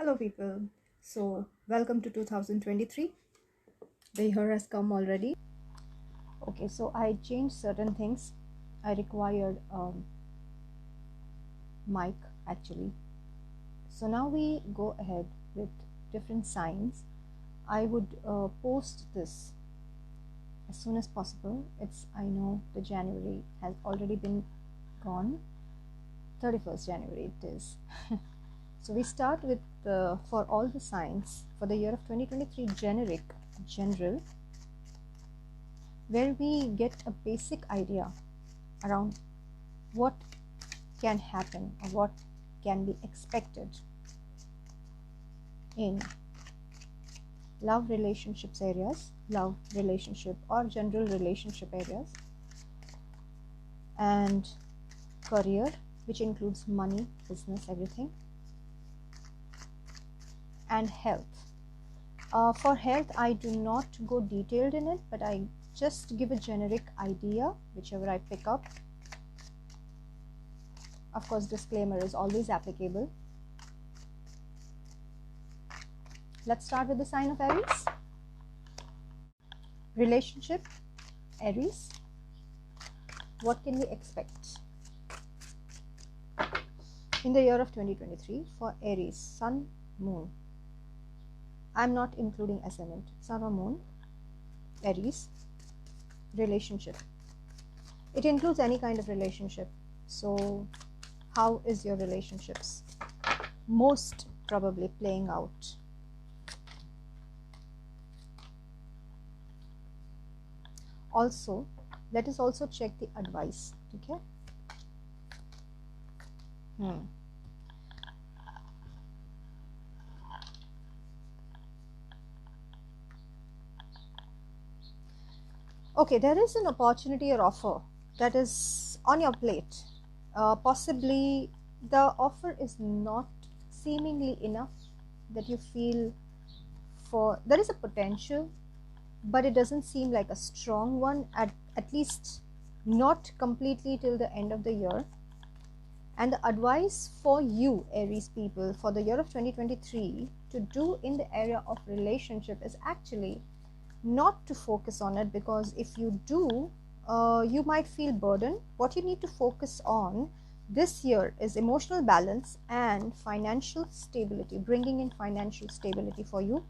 Hello, people. So, welcome to 2023. The year has come already. Okay, so I changed certain things. I required mic actually. So now we go ahead with different signs. I would post this as soon as possible. I know the January has already been gone. 31st January it is. So we start with for all the signs for the year of 2023 general, where we get a basic idea around what can happen or what can be expected in love relationships areas, love relationship or general relationship areas, and career, which includes money, business, everything, and health. For health, I do not go detailed in it, but I just give a generic idea, whichever I pick up. Of course, disclaimer is always applicable. Let's start with the sign of Aries. Relationship, Aries. What can we expect in the year of 2023 for Aries? Sun, Moon. I'm not including ascendant. Sun or Moon, Aries. Relationship. It includes any kind of relationship. So, how is your relationships most probably playing out? Also, let us also check the advice. Okay. Okay, there is an opportunity or offer that is on your plate. Possibly the offer is not seemingly enough that you feel for. There is a potential, but it doesn't seem like a strong one, at least not completely till the end of the year. And the advice for you, Aries people, for the year of 2023 to do in the area of relationship is actually not to focus on it, because if you do, you might feel burdened. What you need to focus on this year is emotional balance and financial stability, bringing in financial stability for you.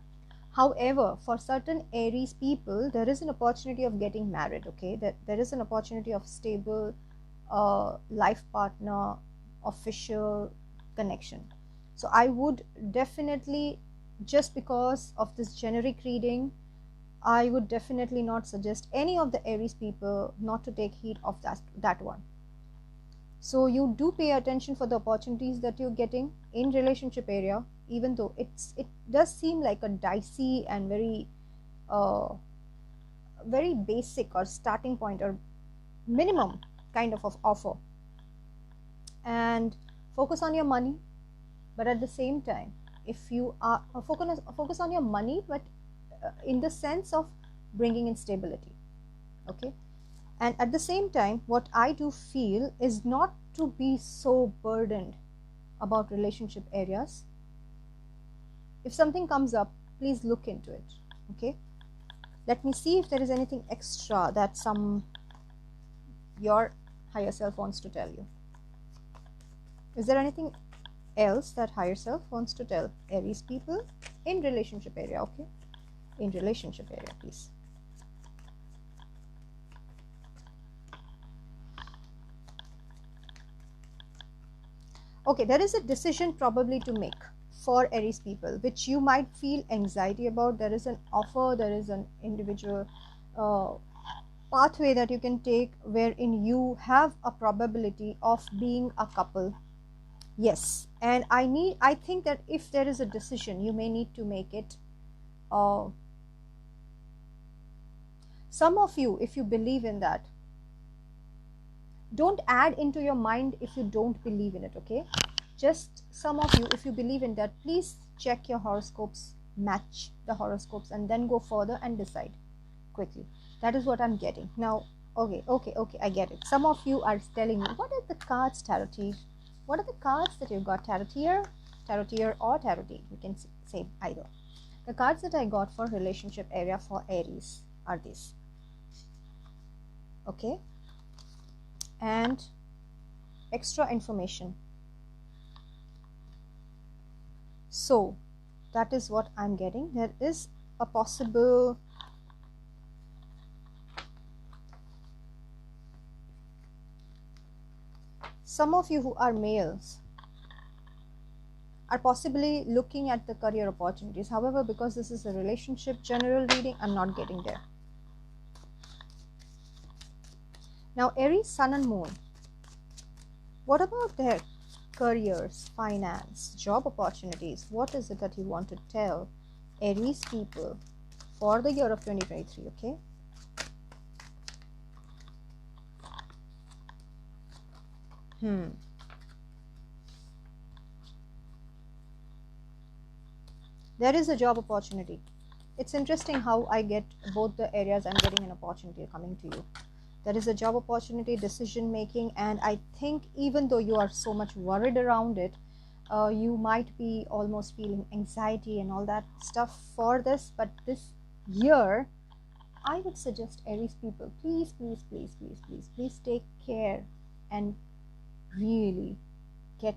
However, for certain Aries people, there is an opportunity of getting married. Okay, there is an opportunity of stable life partner, official connection. So I would definitely, just because of this generic reading, I would definitely not suggest any of the Aries people not to take heed of that one. So you do pay attention for the opportunities that you're getting in relationship area, even though it does seem like a dicey and very basic or starting point or minimum kind of offer. And focus on your money, but at the same time, if you are focus on your money, but in the sense of bringing in stability. Okay, and at the same time, what I do feel is not to be so burdened about relationship areas. If something comes up, please look into it. Okay, let me see if there is anything extra that your higher self wants to tell you. Is there anything else that higher self wants to tell Aries people in relationship area? Okay, in relationship area, please. Okay, there is a decision probably to make for Aries people, which you might feel anxiety about. There is an offer, there is an individual pathway that you can take wherein you have a probability of being a couple. Yes, and I think that if there is a decision, you may need to make it. Some of you, if you believe in that, don't add into your mind if you don't believe in it. Okay, just some of you, if you believe in that, please check your horoscopes, match the horoscopes, and then go further and decide quickly. That is what I'm getting now. Okay, I get it. Some of you are telling me, what are the cards, Taroteer? What are the cards that you've got, Taroteer? taroteer or tarotee, you can say either. The cards that I got for relationship area for Aries are these. Okay, and extra information. So that is what I'm getting. There is a possible some of you who are males are possibly looking at the career opportunities. However, because this is a relationship general reading, I'm not getting there. Now, Aries, Sun and Moon. What about their careers, finance, job opportunities? What is it that you want to tell Aries people for the year of 2023, okay? There is a job opportunity. It's interesting how I get both the areas. I'm getting an opportunity coming to you. There is a job opportunity, decision making, and I think even though you are so much worried around it, you might be almost feeling anxiety and all that stuff for this. But this year, I would suggest Aries people, please take care and really get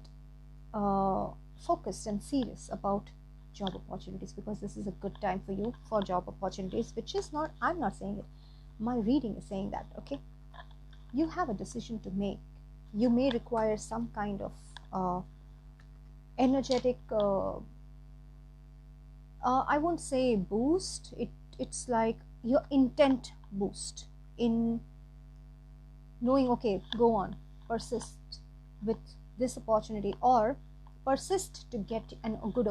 focused and serious about job opportunities, because this is a good time for you for job opportunities, which is not, I'm not saying it, my reading is saying that, okay? You have a decision to make. You may require some kind of energetic I won't say boost, it's like your intent boost in knowing, okay, go on, persist with this opportunity, or persist to get a good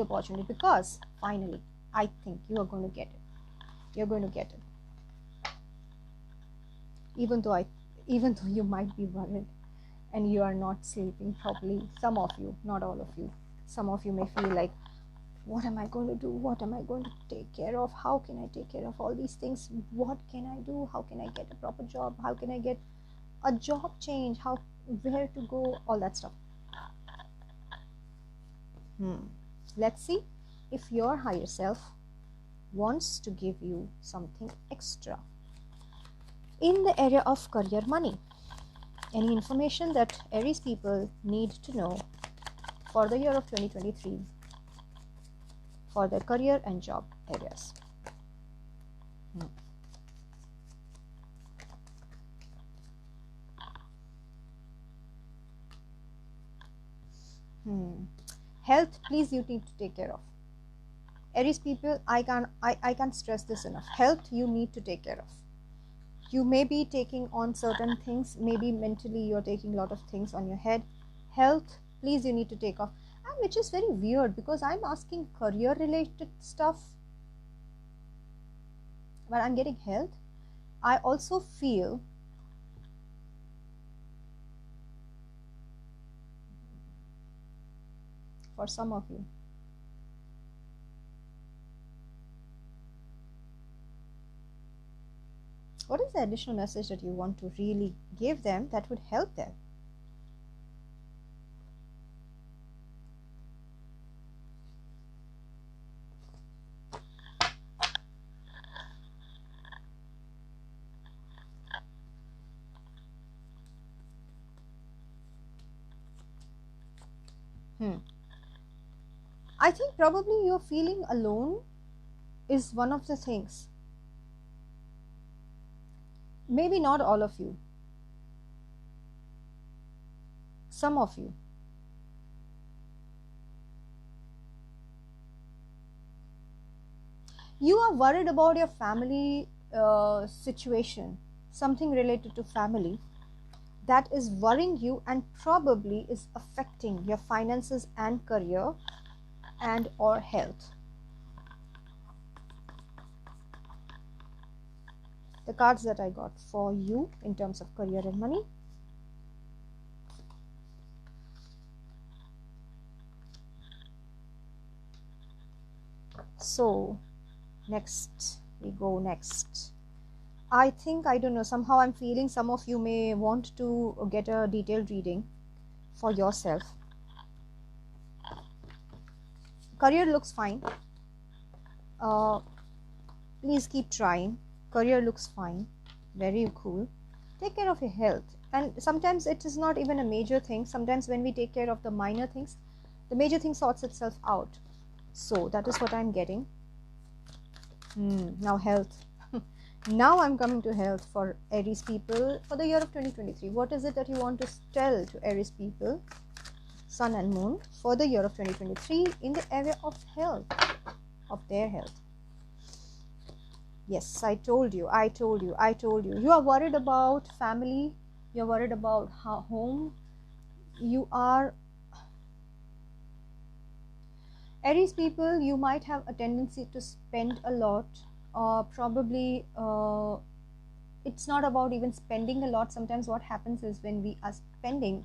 opportunity, because finally I think you are going to get it. You're going to get it, even though you might be worried and you are not sleeping properly. Some of you, not all of you, some of you may feel like, what am I going to do? What am I going to take care of? How can I take care of all these things? What can I do? How can I get a proper job? How can I get a job change? Where to go? All that stuff. Let's see if your higher self wants to give you something extra in the area of career, money. Any information that Aries people need to know for the year of 2023 for their career and job areas. Health, please, you need to take care of. Aries people, I can't stress this enough. Health, you need to take care of. You may be taking on certain things, maybe mentally you're taking a lot of things on your head. Health, please, you need to take off. And which is very weird, because I'm asking career related stuff, but I'm getting health. I also feel for some of you, what is the additional message that you want to really give them that would help them? I think probably you're feeling alone is one of the things. Maybe not all of you. Some of you. You are worried about your family situation, something related to family that is worrying you and probably is affecting your finances and career and or health. The cards that I got for you in terms of career and money. So next, we go next. I think, I don't know, somehow I'm feeling some of you may want to get a detailed reading for yourself. Career looks fine. Please keep trying. Career looks fine. Very cool. Take care of your health. And sometimes it is not even a major thing. Sometimes when we take care of the minor things, the major thing sorts itself out. So that is what I'm getting. Now health. Now I'm coming to health for Aries people for the year of 2023. What is it that you want to tell to Aries people, Sun and Moon, for the year of 2023 in the area of health, of their health? Yes, I told you. You are worried about family. You're worried about home. You are Aries people, you might have a tendency to spend a lot. Probably it's not about even spending a lot. Sometimes what happens is when we are spending,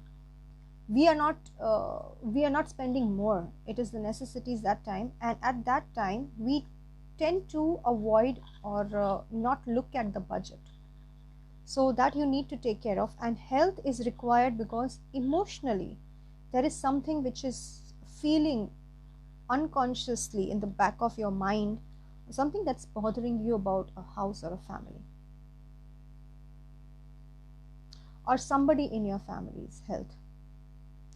we are not spending more. It is the necessities that time, and at that time we tend to avoid or not look at the budget. So that you need to take care of. And health is required because emotionally there is something which is feeling unconsciously in the back of your mind, something that's bothering you about a house or a family, or somebody in your family's health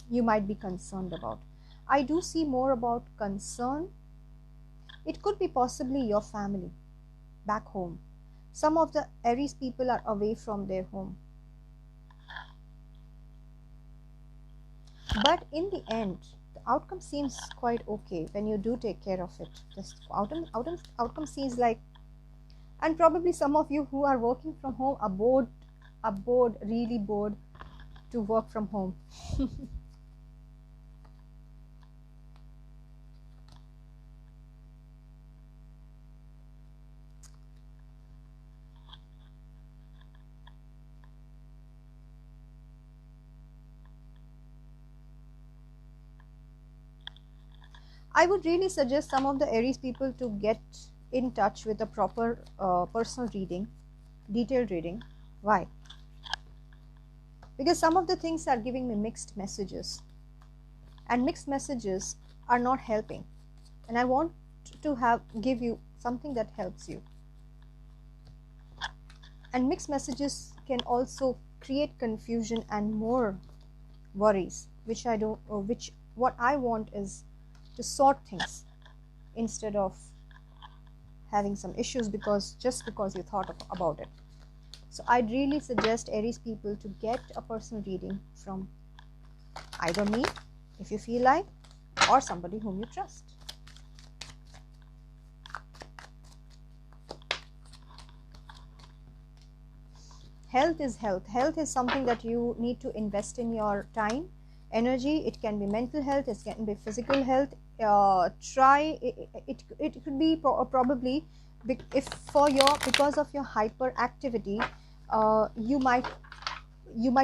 you might be concerned about. I do see more about concern. It could be possibly your family back home. Some of the Aries people are away from their home, but in the end the outcome seems quite okay when you do take care of it. This outcome seems like, and probably some of you who are working from home are really bored to work from home. I would really suggest some of the Aries people to get in touch with a proper personal reading, detailed reading. Why? Because some of the things are giving me mixed messages, and mixed messages are not helping, and I want to give you something that helps you. And mixed messages can also create confusion and more worries, which what I want is to sort things instead of having some issues just because you thought about it. So I'd really suggest Aries people to get a personal reading from either me, if you feel like, or somebody whom you trust. Health is health. Health is something that you need to invest in your time, energy. It can be mental health, it can be physical health. It could be probably because of your hyperactivity, you might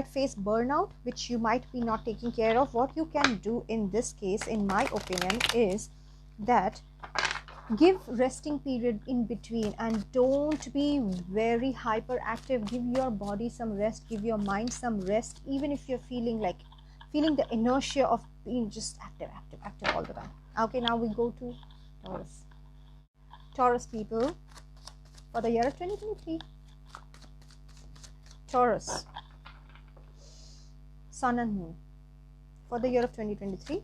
face burnout, which you might be not taking care of. What you can do in this case, in my opinion, is that give resting period in between, and don't be very hyperactive. Give your body some rest, give your mind some rest, even if you're feeling the inertia of being just active all the time. Okay, now we go to Taurus people for the year of 2023. Taurus, Sun and Moon for the year of 2023.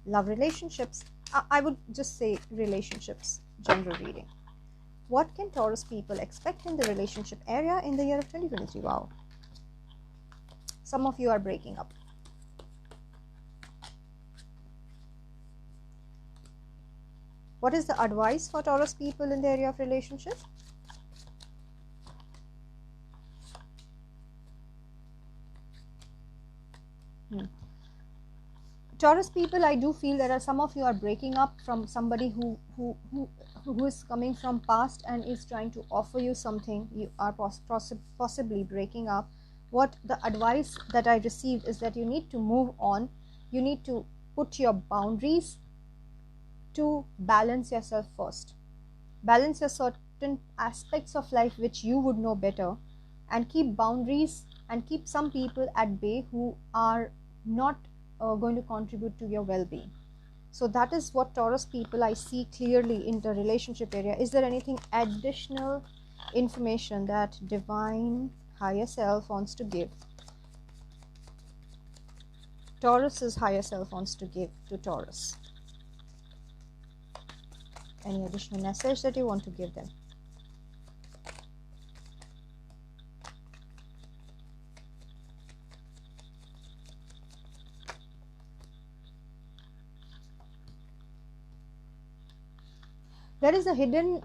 Love, relationships. I would just say relationships, general reading. What can Taurus people expect in the relationship area in the year of 2023? Wow. Some of you are breaking up. What is the advice for Taurus people in the area of relationship? Taurus people, I do feel there are some of you are breaking up from somebody who is coming from past and is trying to offer you something. You are possibly breaking up. What the advice that I received is that you need to move on. You need to put your boundaries to balance yourself first. Balance your certain aspects of life which you would know better, and keep boundaries and keep some people at bay who are not going to contribute to your well-being. So that is what Taurus people I see clearly in the relationship area. Is there anything additional information that divine higher self wants to give? Taurus's higher self wants to give to Taurus. Any additional message that you want to give them? There is a hidden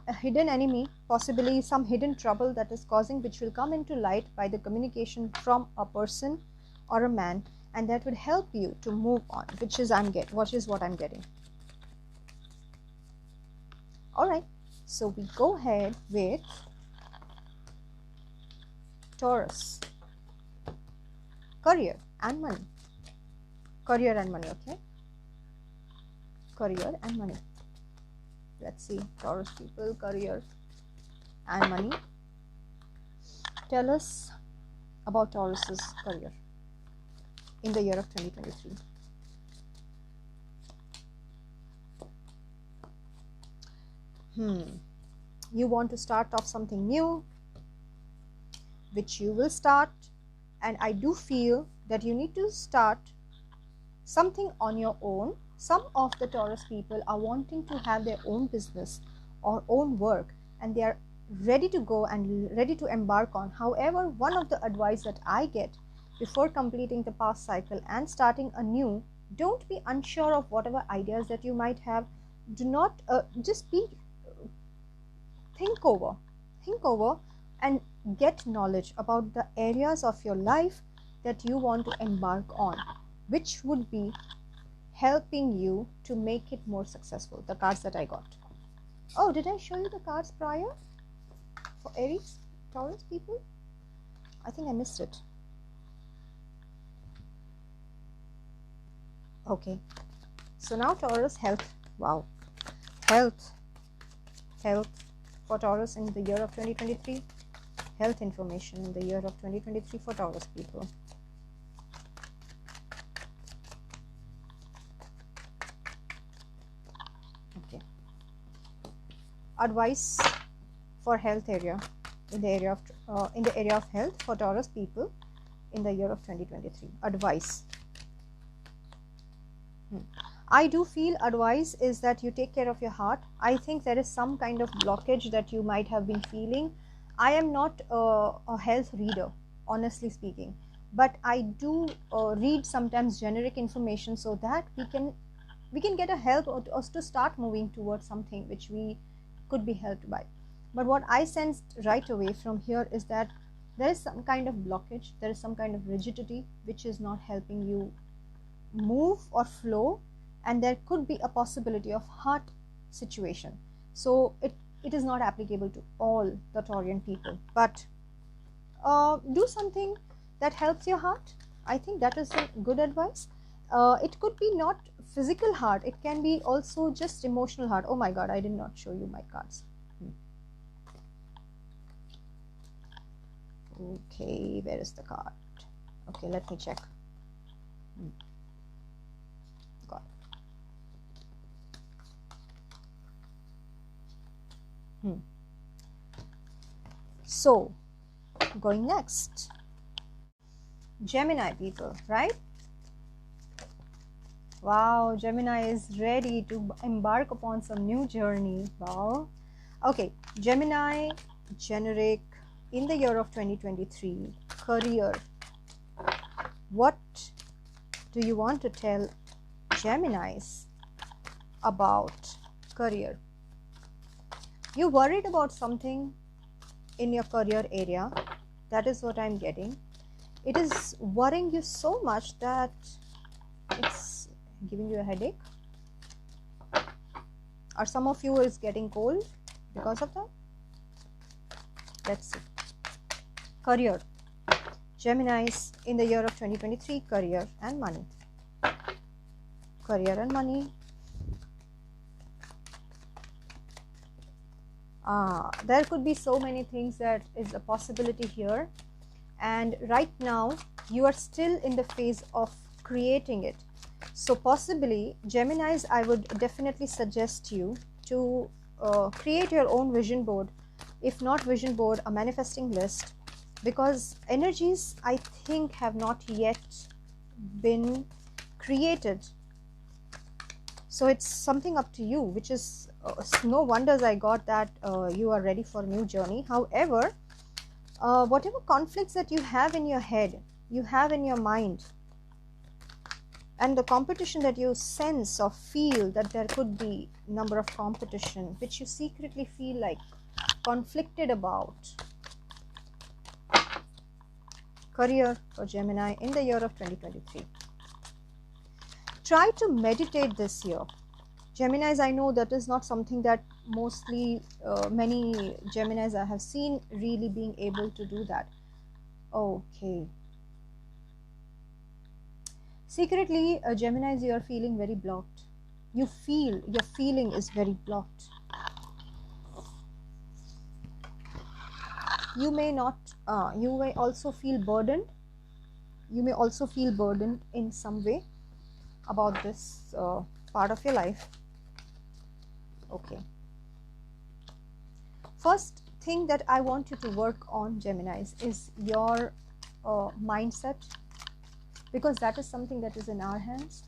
enemy, possibly some hidden trouble that is causing, which will come into light by the communication from a person or a man, and that would help you to move on, which is what I'm getting. All right, so we go ahead with Taurus, career and money. Career and money, okay? Career and money. Let's see, Taurus people, career and money. Tell us about Taurus's career in the year of 2023. You want to start off something new, which you will start, and I do feel that you need to start something on your own. Some of the Taurus people are wanting to have their own business or own work, and they are ready to go and ready to embark on. However, one of the advice that I get before completing the past cycle and starting anew, don't be unsure of whatever ideas that you might have. Do not think over and get knowledge about the areas of your life that you want to embark on, which would be helping you to make it more successful. The cards that I got. Oh, did I show you the cards prior for Aries, Taurus people? I think I missed it. Okay, so now Taurus health. Wow, health for Taurus in the year of 2023. Health information in the year of 2023 for Taurus people. Okay, advice for health area in the area of health for Taurus people in the year of 2023. Advice. I do feel advice is that you take care of your heart. I think there is some kind of blockage that you might have been feeling. I am not a health reader, honestly speaking, but I do read sometimes generic information so that we can get a help or to start moving towards something which we could be helped by. But what I sensed right away from here is that there is some kind of blockage, there is some kind of rigidity which is not helping you move or flow, and there could be a possibility of heart situation. So it is not applicable to all the Taurian people, but do something that helps your heart. I think that is a good advice. It could be not physical heart, it can be also just emotional heart. Oh my god, I did not show you my cards. Okay, where is the card? Okay, let me check. Got it. So, going next, Gemini people, right? Wow, Gemini is ready to embark upon some new journey. Wow. Okay, Gemini, generic in the year of 2023, career. What do you want to tell Geminis about career? You worried about something in your career area. That is what I'm getting. It is worrying you so much that it's giving you a headache. Or some of you is getting cold because of that. Let's see. Career. Geminis in the year of 2023, career and money. Career and money. There could be so many things that is a possibility here, and right now you are still in the phase of creating it. So possibly, Geminis, I would definitely suggest you to create your own vision board. If not vision board, a manifesting list, because energies, I think, have not yet been created. So it's something up to you, which is no wonders I got that you are ready for a new journey. However, whatever conflicts that you have in your head, you have in your mind, and the competition that you sense or feel that there could be number of competition, which you secretly feel like conflicted about. Career for Gemini in the year of 2023. Try to meditate this year. Geminis, I know that is not something that mostly many Geminis I have seen really being able to do that. Okay. Secretly, Geminis, you are feeling very blocked. You feel your feeling is very blocked. You may not, you may also feel burdened. You may also feel burdened in some way about this part of your life. Okay. First thing that I want you to work on, Geminis, is your mindset, because that is something that is in our hands.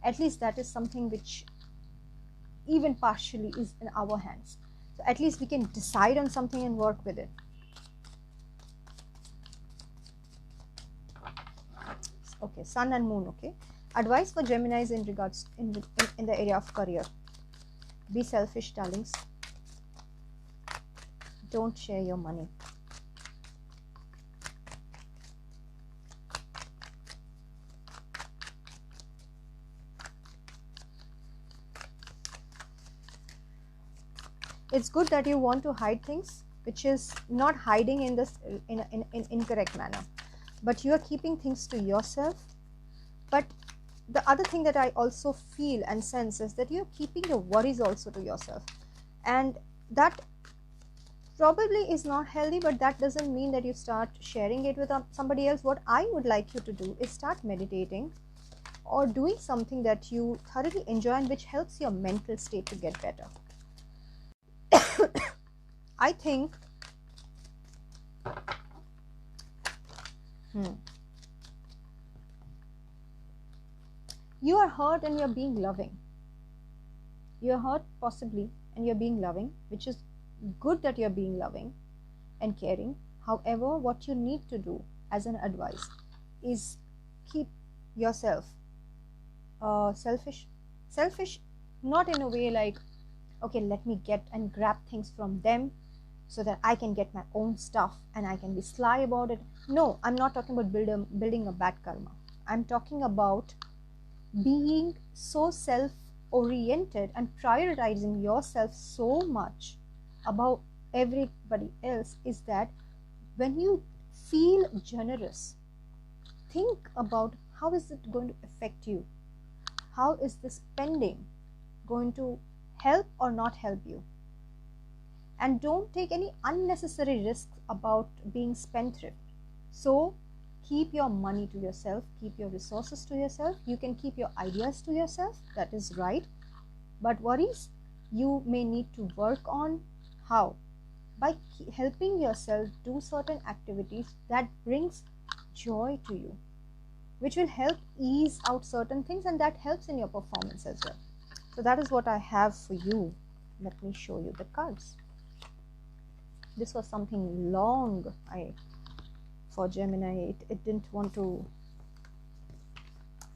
At least that is something which even partially is in our hands. So at least we can decide on something and work with it. Okay, Sun and Moon. Okay, advice for Geminis in regards in the area of career. Be selfish, darlings. Don't share your money. It's good that you want to hide things, which is not hiding in this in incorrect manner, but you are keeping things to yourself. But the other thing that I also feel and sense is that you're keeping your worries also to yourself, and that probably is not healthy, but that doesn't mean that you start sharing it with somebody else. What I would like you to do is start meditating or doing something that you thoroughly enjoy and which helps your mental state to get better. I think you are hurt and you're being loving. You're hurt possibly and you're being loving, which is good that you're being loving and caring. However, what you need to do as an advice is keep yourself selfish, not in a way like, okay, let me get and grab things from them so that I can get my own stuff and I can be sly about it. No, I'm not talking about building a bad karma. I'm talking about being so self-oriented and prioritizing yourself so much above everybody else, is that when you feel generous, think about how is it going to affect you? How is the spending going to help or not help you? And don't take any unnecessary risks about being spendthrift. So keep your money to yourself, keep your resources to yourself. You can keep your ideas to yourself, that is right. But worries, you may need to work on. How? By helping yourself do certain activities that brings joy to you, which will help ease out certain things, and that helps in your performance as well. So that is what I have for you. Let me show you the cards. This was something long for Gemini. It didn't want to,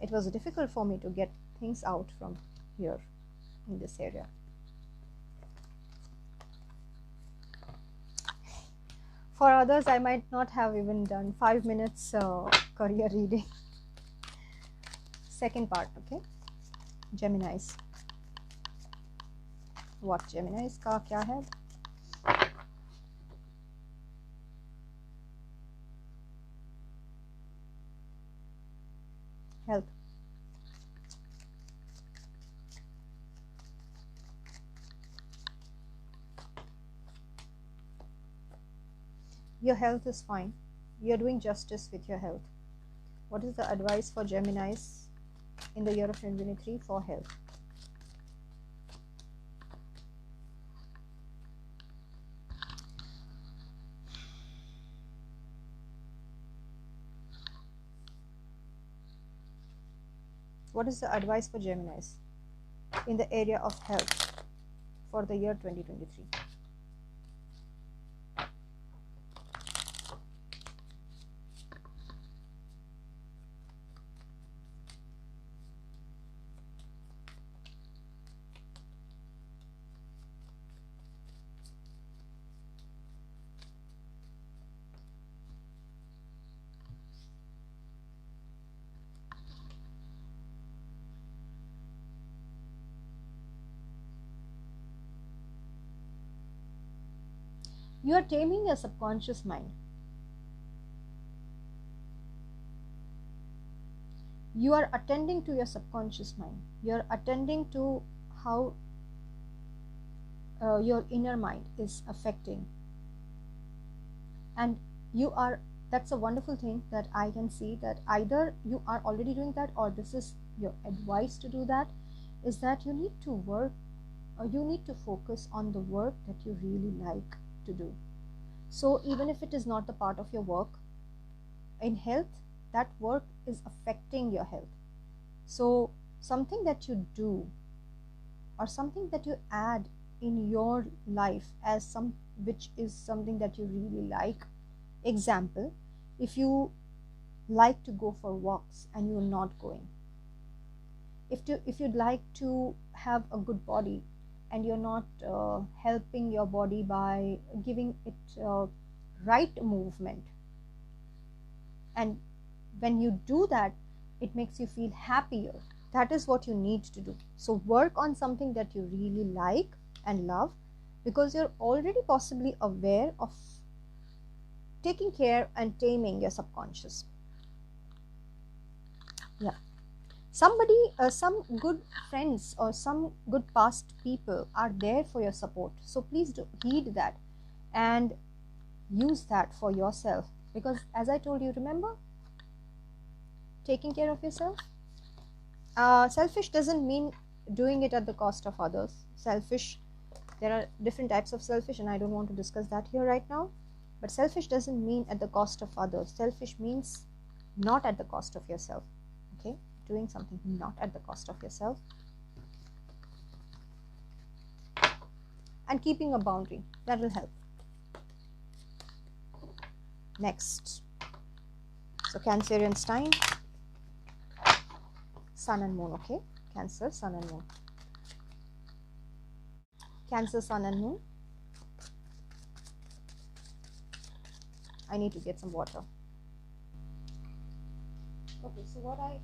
it was difficult for me to get things out from here in this area. For others, I might not have even done 5 minutes career reading. Second part, okay? Geminis. What Geminis का क्या है? Health. Your health is fine. You're doing justice with your health. What is the advice for Geminis in the year of 2023 for health. What is the advice for Geminis in the area of health for the year 2023? You are taming your subconscious mind. You are attending to your subconscious mind. You are attending to how your inner mind is affecting. And you are, that's a wonderful thing that I can see, that either you are already doing that or this is your advice to do that, is that you need to work, or you need to focus on the work that you really like to do. So even if it is not the part of your work, in health, that work is affecting your health. So something that you do or something that you add in your life as which is something that you really like. Example, if you like to go for walks and you're not going, if you'd like to have a good body and you're not helping your body by giving it right movement, and when you do that, it makes you feel happier. That is what you need to do. So work on something that you really like and love, because you're already possibly aware of taking care and taming your subconscious. Yeah. Somebody, some good friends or some good past people are there for your support. So please do heed that and use that for yourself. Because as I told you, remember, taking care of yourself. Selfish doesn't mean doing it at the cost of others. Selfish, there are different types of selfish, and I don't want to discuss that here right now. But selfish doesn't mean at the cost of others. Selfish means not at the cost of yourself. Okay, doing something not at the cost of yourself, and keeping a boundary, that will help. Next, so Cancerian sign, Sun and Moon. Okay, Cancer, Sun and Moon. Cancer, Sun and Moon. I need to get some water. Okay, so what I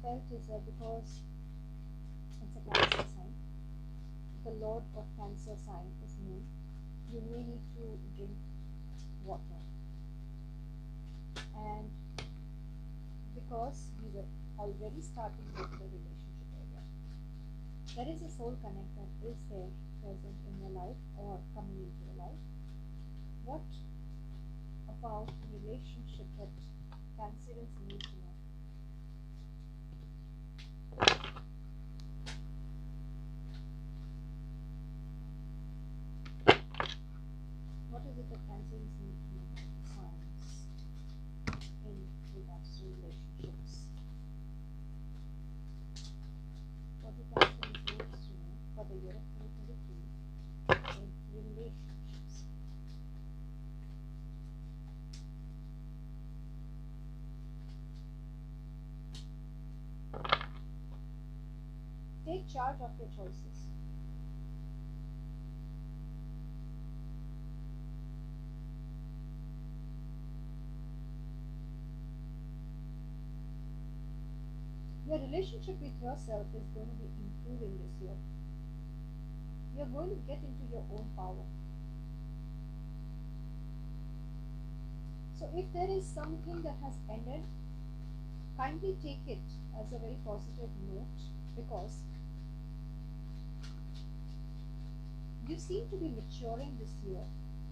felt is that because it's a Cancer sign, the Lord of Cancer sign is Moon, you may need to drink water. And because we were already starting with the relationship area, there is a soul connect that is there present in your life or coming into your life. What about the relationship that Cancerians need to know? What is it that Cancerians need to know about the signs in regards to relationships? What do Cancerians need to know for the year of 2023 in relationships? Take charge of your choices. Your relationship with yourself is going to be improving this year. You're going to get into your own power. So if there is something that has ended, kindly take it as a very positive note, because you seem to be maturing this year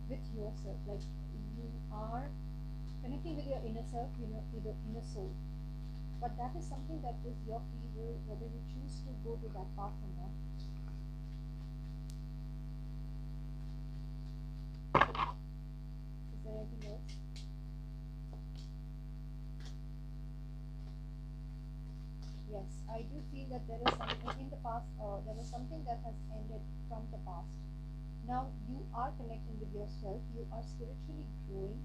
with yourself. Like you are connecting with your inner self, your inner soul. But that is something that is your field will, whether you choose to go to that path or not. Is there anything else? Yes, I do feel that there is something in the past, there was something that has ended from the past. Now you are connecting with yourself, you are spiritually growing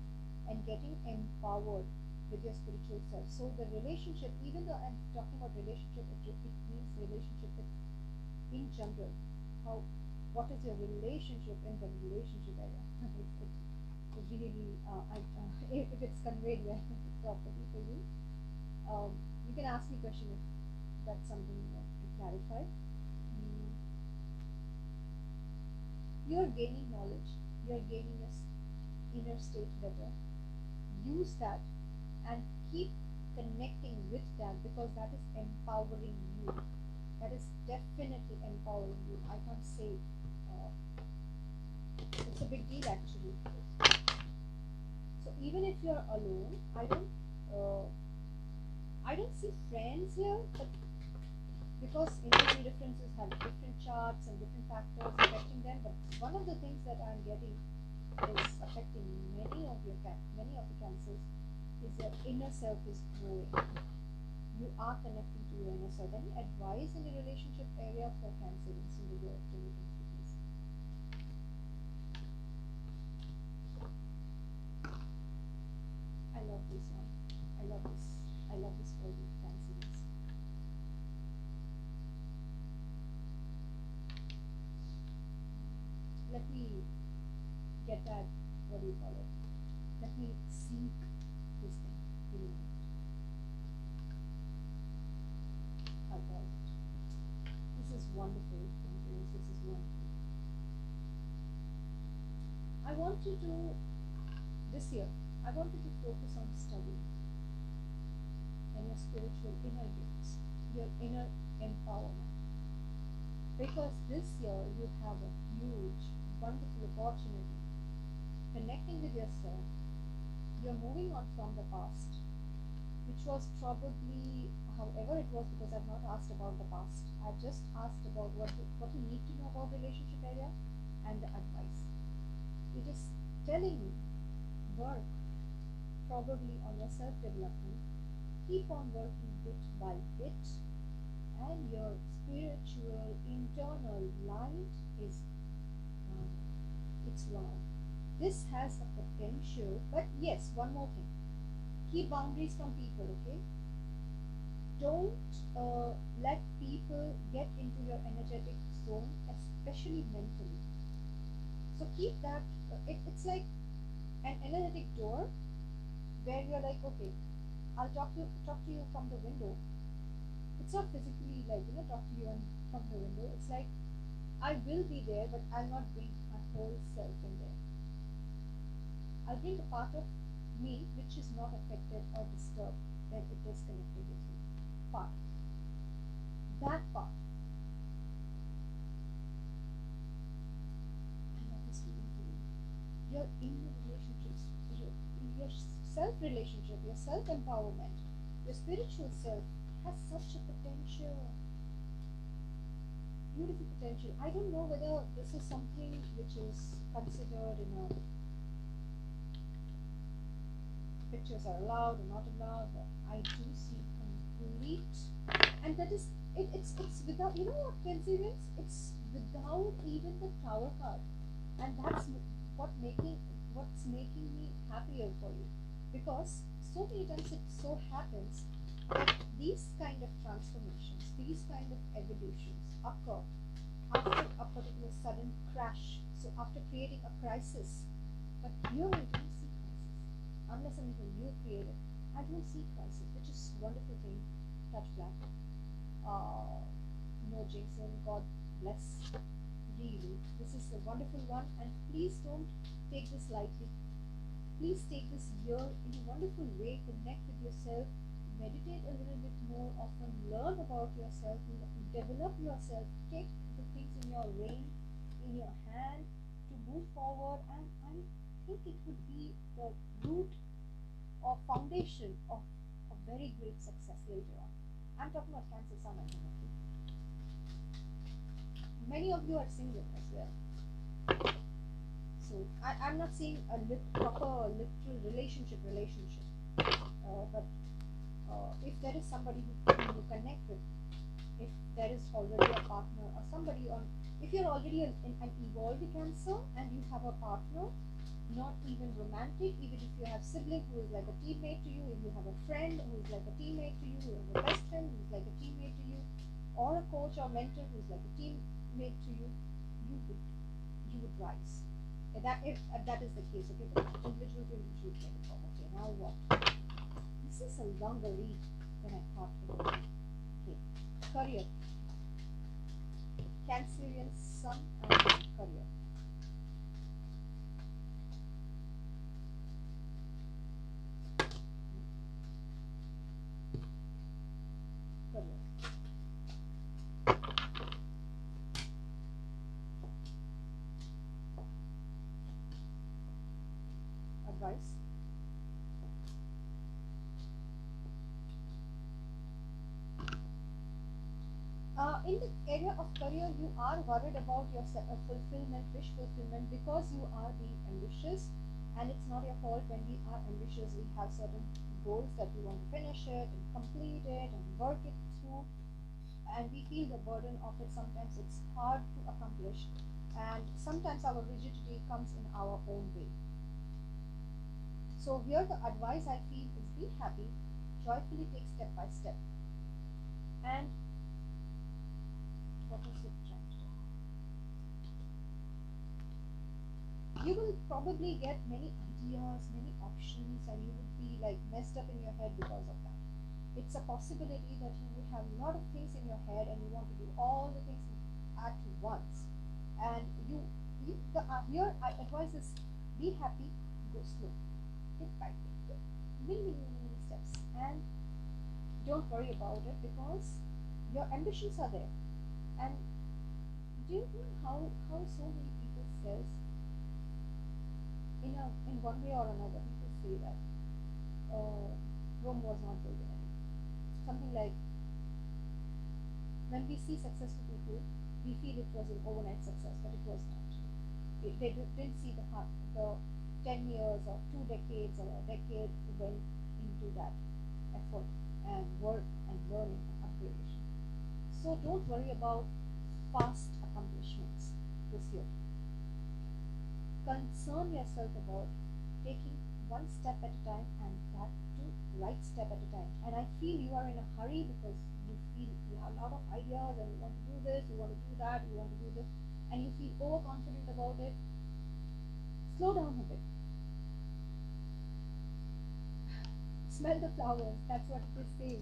and getting empowered with your spiritual self. So the relationship, even though I'm talking about relationship, it means relationship in general. What is your relationship in the relationship area? it really, if it's conveyed well properly for you, you can ask me a question if that's something you want to clarify. You're gaining knowledge, you're gaining your inner state better. Use that and keep connecting with that, because that is empowering you. That is definitely empowering you. I can't say it's a big deal actually. So even if you're alone, I don't see friends here, but because individual differences have different charts and different factors affecting them, but one of the things that I'm getting is affecting many of the cancers is your inner self is growing. You are connecting to your inner self. Any advice in the relationship area for Cancer in your activities? I love this one. I love this for you, Cancers. Let me get that, what do you call it? Let me seek this thing. I call it. This is wonderful. This is wonderful. I want you to, this year, I want you to focus on study and your spiritual inner gifts, your inner empowerment. Because this year you have a huge, wonderful opportunity connecting with yourself. You're moving on from the past, which was probably, however it was, because I've not asked about the past. I've just asked about what you need to know about relationship area and the advice. You're just telling me, work probably on your self-development. Keep on working bit by bit, and your spiritual internal light is it's wow. This has a potential, but yes, one more thing. Keep boundaries from people, okay? Don't let people get into your energetic zone, especially mentally. So keep that, it's like an energetic door where you're like, okay, I'll talk to you from the window. It's not physically like, talk to you from the window. It's like, I will be there, but I'll not bring my whole self in there. I'll bring a part of me which is not affected or disturbed when it is connected with you. Part. That part. I love this feeling for you. Your inner relationships, your self-relationship, your self-empowerment, your spiritual self has such a potential. Beautiful potential. I don't know whether this is something which is considered in a pictures are allowed or not allowed, but I do see complete, and that is it's without, you know what, Cancerans, it's without even the Tower card, and that's what's making me happier for you, because so many times it so happens that these kind of transformations, these kind of evolutions occur after a particular sudden crash, so after creating a crisis. But here I don't see crisis, unless and until you create it. I don't see crisis, which is a wonderful thing. Touch black. No jinxing, God bless. Really, this is a wonderful one, and please don't take this lightly. Please take this year in a wonderful way, connect with yourself, meditate a little bit more often, learn about yourself, develop yourself, take the things in your reign, in your hand to move forward, and I think it would be the root or foundation of a very great success later on. I'm talking about Cancer Sun and Moon. Okay? Many of you are single as well. So I'm not seeing a proper literal relationship, but if there is somebody whom you connect with, if there is already a partner or somebody on, if you're already an evolved Cancer and you have a partner, not even romantic, even if you have sibling who is like a teammate to you, if you have a friend who is like a teammate to you, you have a best friend who is like a teammate to you, or a coach or mentor who is like a teammate to you, you would rise. If that is the case, okay, but individual to individual can become. Okay, now what? This is a longer read than I thought it would be. Okay, career. Cancerian Sun and career. Advice. In the area of career, you are worried about your fulfillment, wish fulfillment, because you are being ambitious, and it's not your fault. When we are ambitious, we have certain goals that we want to finish it and complete it and work it through, and we feel the burden of it. Sometimes it's hard to accomplish, and sometimes our rigidity comes in our own way. So here the advice I feel is be happy, joyfully take step by step. And what is it trying to do? You will probably get many ideas, many options, and you would be like messed up in your head because of that. It's a possibility that you would have a lot of things in your head and you want to do all the things at once. And here I advise is be happy, go slow. By many steps, and don't worry about it because your ambitions are there. And do you know how so many people says in one way or another, people say that Rome was not built in a day. Something like, when we see successful people, we feel it was an overnight success, but it was not. They didn't see the 10 years or 2 decades or a decade went into that effort and work and learning and upgradation. So don't worry about fast accomplishments this year. Concern yourself about taking one step at a time, and that too right step at a time. And I feel you are in a hurry because you feel you have a lot of ideas and you want to do this, you want to do that, you want to do this, and you feel overconfident about it. Slow down a bit. Smell the flowers, that's what they say,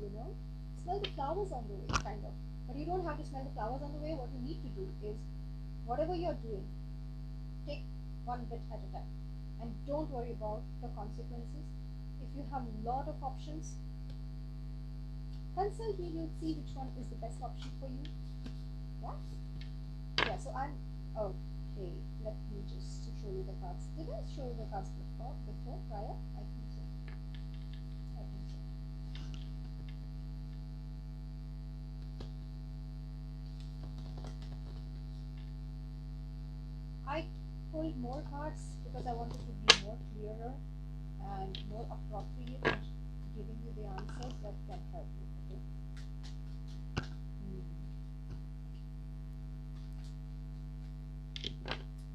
Smell the flowers on the way, kind of. But you don't have to smell the flowers on the way. What you need to do is, whatever you're doing, take one bit at a time. And don't worry about the consequences. If you have a lot of options, consult me, you'll see which one is the best option for you. Yeah, so okay, let me just show you the cards. Did I show you the cards before, prior? I think so. I pulled more cards because I wanted to be more clearer and more appropriate in giving you the answers that can help you. Okay.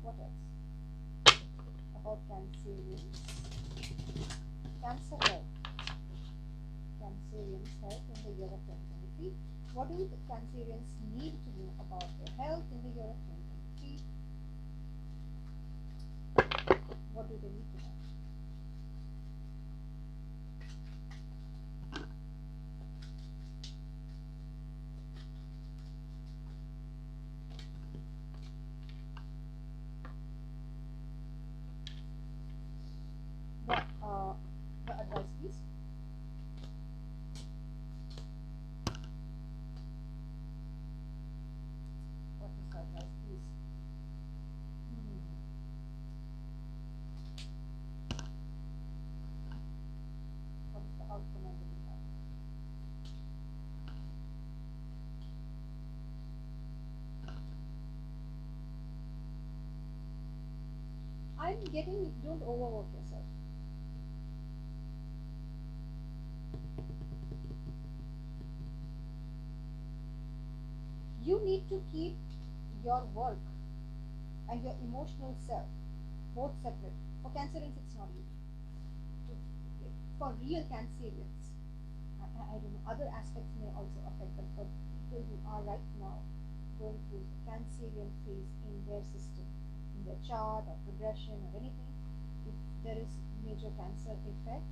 What else? About Cancerians. Cancer health. Cancerians health in the year of 2023. What do the Cancerians need to know about their health in the year of 2023? What do they need to know? The advice, please. What is the advice, please? I'm getting, don't overwork yourself. You need to keep your work and your emotional self both separate. For Cancerians, it's not easy. For real Cancerians, I don't know, other aspects may also affect them. For people who are right now going through the Cancerian phase in their system, in their chart or progression or anything, if there is major Cancer effect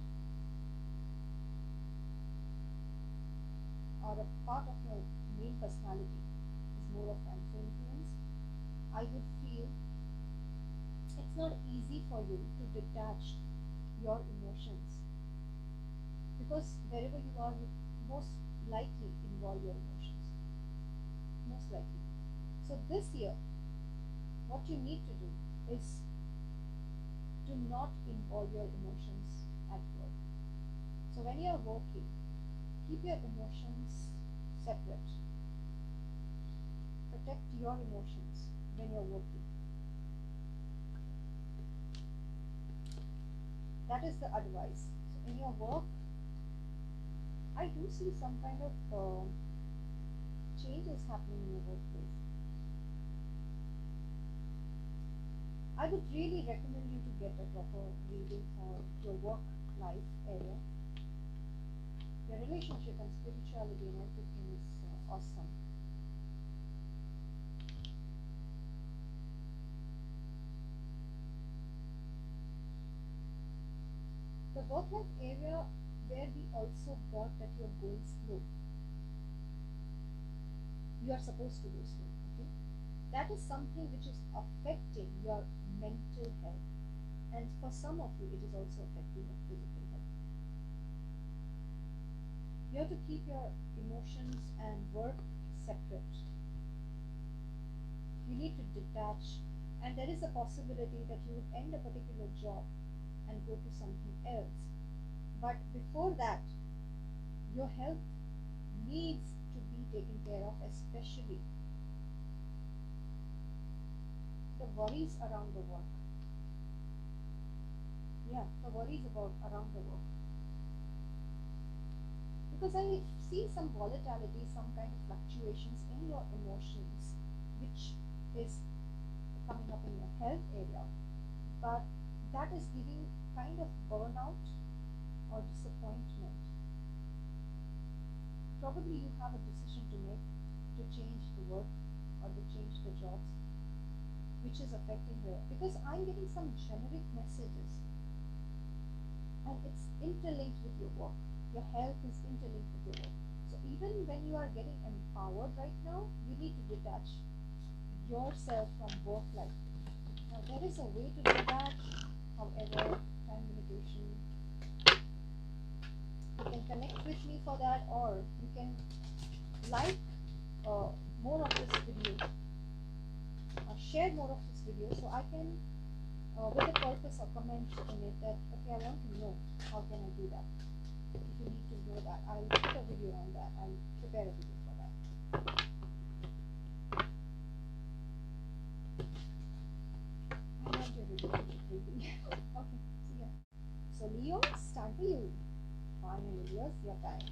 or a part of your main personality is more of Cancer influence, I would feel it's not easy for you to detach your emotions, because wherever you are, you most likely involve your emotions. Most likely. So this year, what you need to do is to not involve your emotions at work. So when you are working, keep your emotions separate. Protect your emotions when you're working. That is the advice. So in your work, I do see some kind of changes happening in your workplace. I would really recommend you to get a proper reading for your work life area. Your relationship and spirituality and everything is awesome. The work life area where we also got that you're going slow. You are supposed to go slow, okay? That is something which is affecting your mental health. And for some of you, it is also affecting your physical health. You have to keep your emotions and work separate. You need to detach, and there is a possibility that you would end a particular job and go to something else. But before that, your health needs to be taken care of, especially the worries around the work. Yeah, the worries around the work. Because I see some volatility, some kind of fluctuations in your emotions, which is coming up in your health area, but that is giving kind of burnout or disappointment. Probably you have a decision to make to change the work or to change the jobs, which is affecting the, because I'm getting some generic messages and it's interlinked with your work. Your health is interlinked with your work. So even when you are getting empowered right now, you need to detach yourself from work life. Now there is a way to do that, however, time limitation. You can connect with me for that, or you can like more of this video, or share more of this video, so I can, with a purpose or comment in it that, okay, I want to know how can I do that. If you need to know that, I'll put a video on that. I'll prepare a video for that. I love your relationship reading. Okay, see ya. So Leo, it's time for you. Finally, Leo's your time.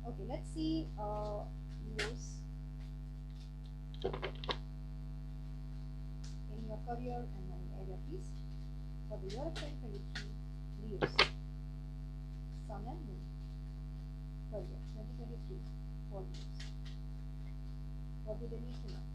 Okay, let's see Leo's in your career and money area, please. For the year of 2023, Leo's Sun and Moon. Career 2023 for Leo's. What do they need to know?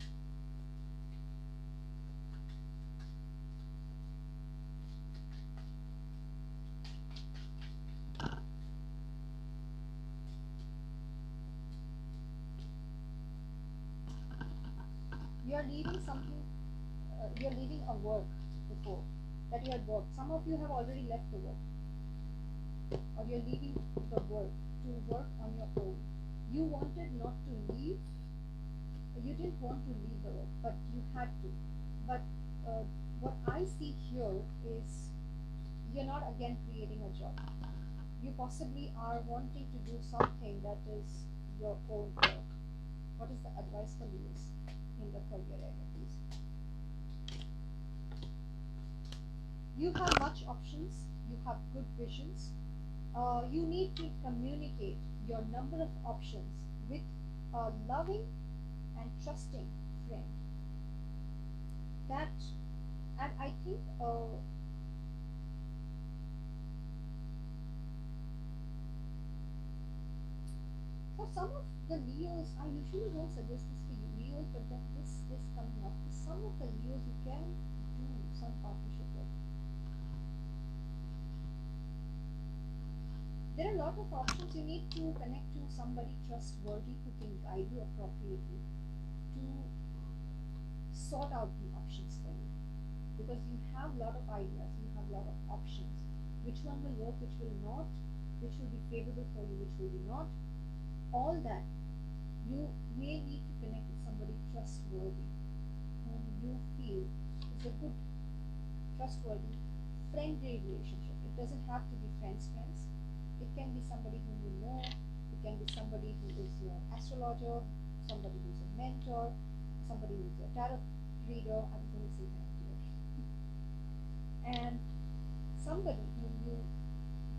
You are leaving something, you are leaving a work before that you had worked. Some of you have already left the work, or you're leaving the work to work on your own. You wanted not to leave, you didn't want to leave the work, but you had to. But what I see here is you're not again creating a job. You possibly are wanting to do something that is your own work. What is the advice for Leos in the career area, please? You have much options, you have good visions. You need to communicate your number of options with a loving and trusting friend. That, and I think for some of the Leos, I usually don't suggest this for you Leos, but then this is coming up. For some of the Leos, you can do some partnership with. There are a lot of options. You need to connect to somebody trustworthy who can guide you appropriately to sort out the options for you, because you have a lot of ideas, you have a lot of options. Which one will work, which will not, which will be favorable for you, which will be not. All that, you may need to connect with somebody trustworthy whom you feel is a good, trustworthy, friendly relationship. It doesn't have to be friends. It can be somebody whom you know. It can be somebody who is your astrologer, somebody who's a mentor, somebody who's a tarot reader. I'm going to say that here. And somebody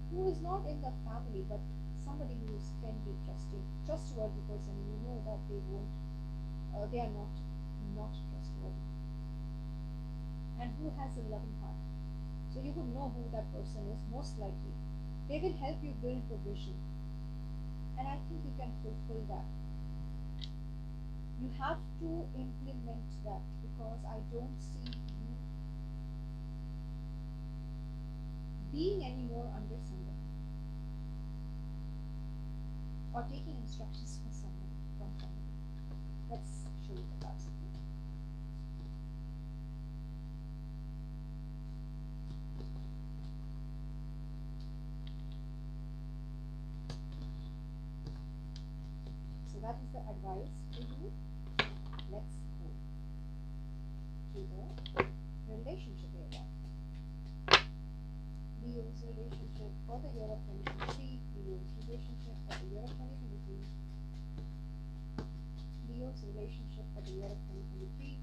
who is not in the family, but somebody who is friendly, trustworthy person. You know that they are not trustworthy, and who has a loving heart. So you would know who that person is most likely. They will help you build the vision, and I think you can fulfill that. You have to implement that, because I don't see you being anymore under somebody or taking instructions from somebody. Let's show you the cards. So that is the advice to you. Let's go to the relationship area. Leo's relationship for the year of 2023. Leo's relationship for the year of 2023. Leo's relationship for the year of 2023.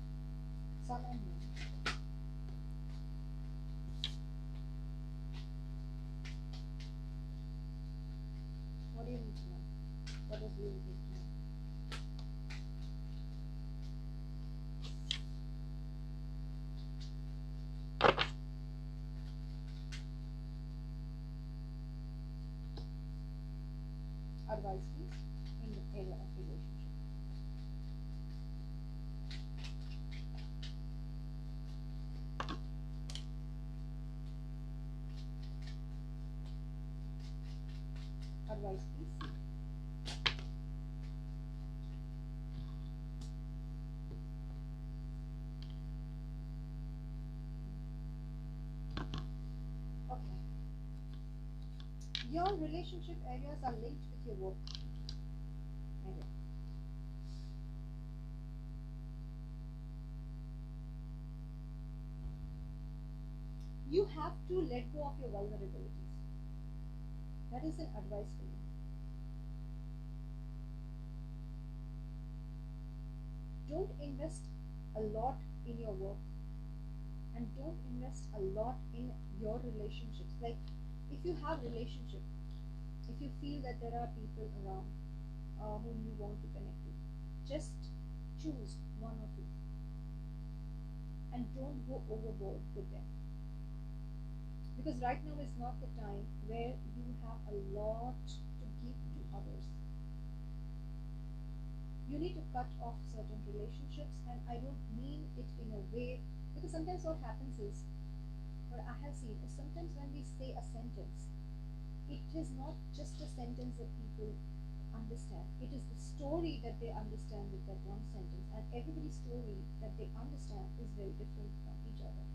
Sun and Moon. What do you need to know? What does Leo need to know? Advice, please, in the area of relationship. Advice, please. Okay. Your relationship areas are linked with your work area. You have to let go of your vulnerabilities. That is an advice for you. Don't invest a lot in your work, and don't invest a lot in your relationships. Like, if you have relationship, if you feel that there are people around whom you want to connect with, just choose one or two, and don't go overboard with them, because right now is not the time where you have a lot to give to others. You need to cut off certain relationships, and I don't mean it in a way, because sometimes what happens is, what I have seen is, sometimes when we say a sentence, it is not just a sentence that people understand. It is the story that they understand with that one sentence, and everybody's story that they understand is very different from each other.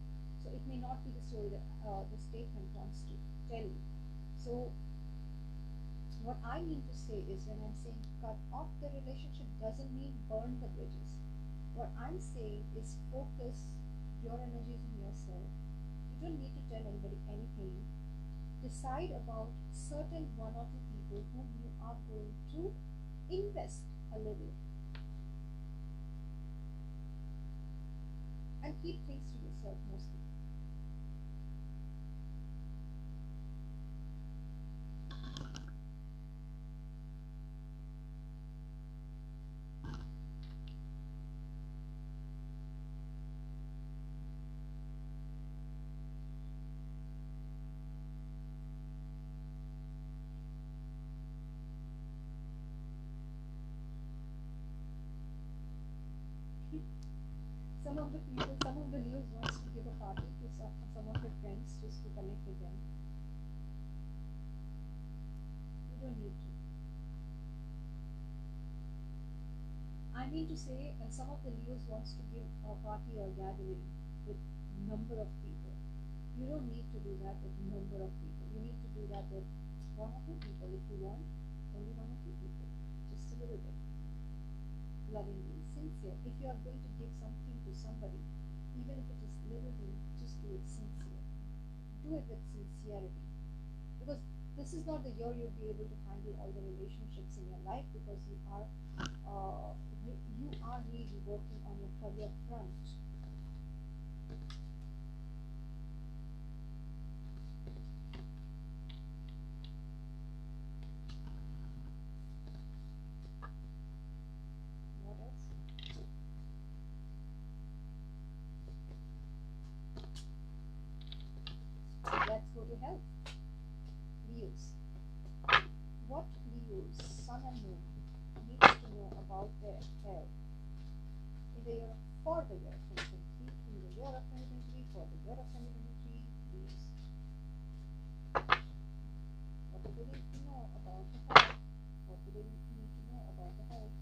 So it may not be the story that the statement wants to tell you. So what I mean to say is, when I'm saying cut off the relationship, doesn't mean burn the bridges. What I'm saying is focus your energies on yourself. You don't need to tell anybody anything. Decide about certain one or two people whom you are going to invest a little, and keep things to yourself mostly. some of the people, some of the Leos wants to give a party to some of your friends just to connect with them. You don't need to. I mean to say, some of the Leos wants to give a party or gathering with number of people. You don't need to do that with number of people. You need to do that with one or two people if you want. Only one or two people, just a little bit. Lovingly, sincere. If you are going to give something to somebody, even if it is little, just do it sincere. Do it with sincerity, because this is not the year you'll be able to handle all the relationships in your life, because you are really working on your career front. What else? Let's go to health. Leos. What Leos, Sun and Moon, needs to know about their health in the year for the year 2023, in the year of 2023, for the year of 2023, Leos. What do they need to know about the health? What do they need to know about the health?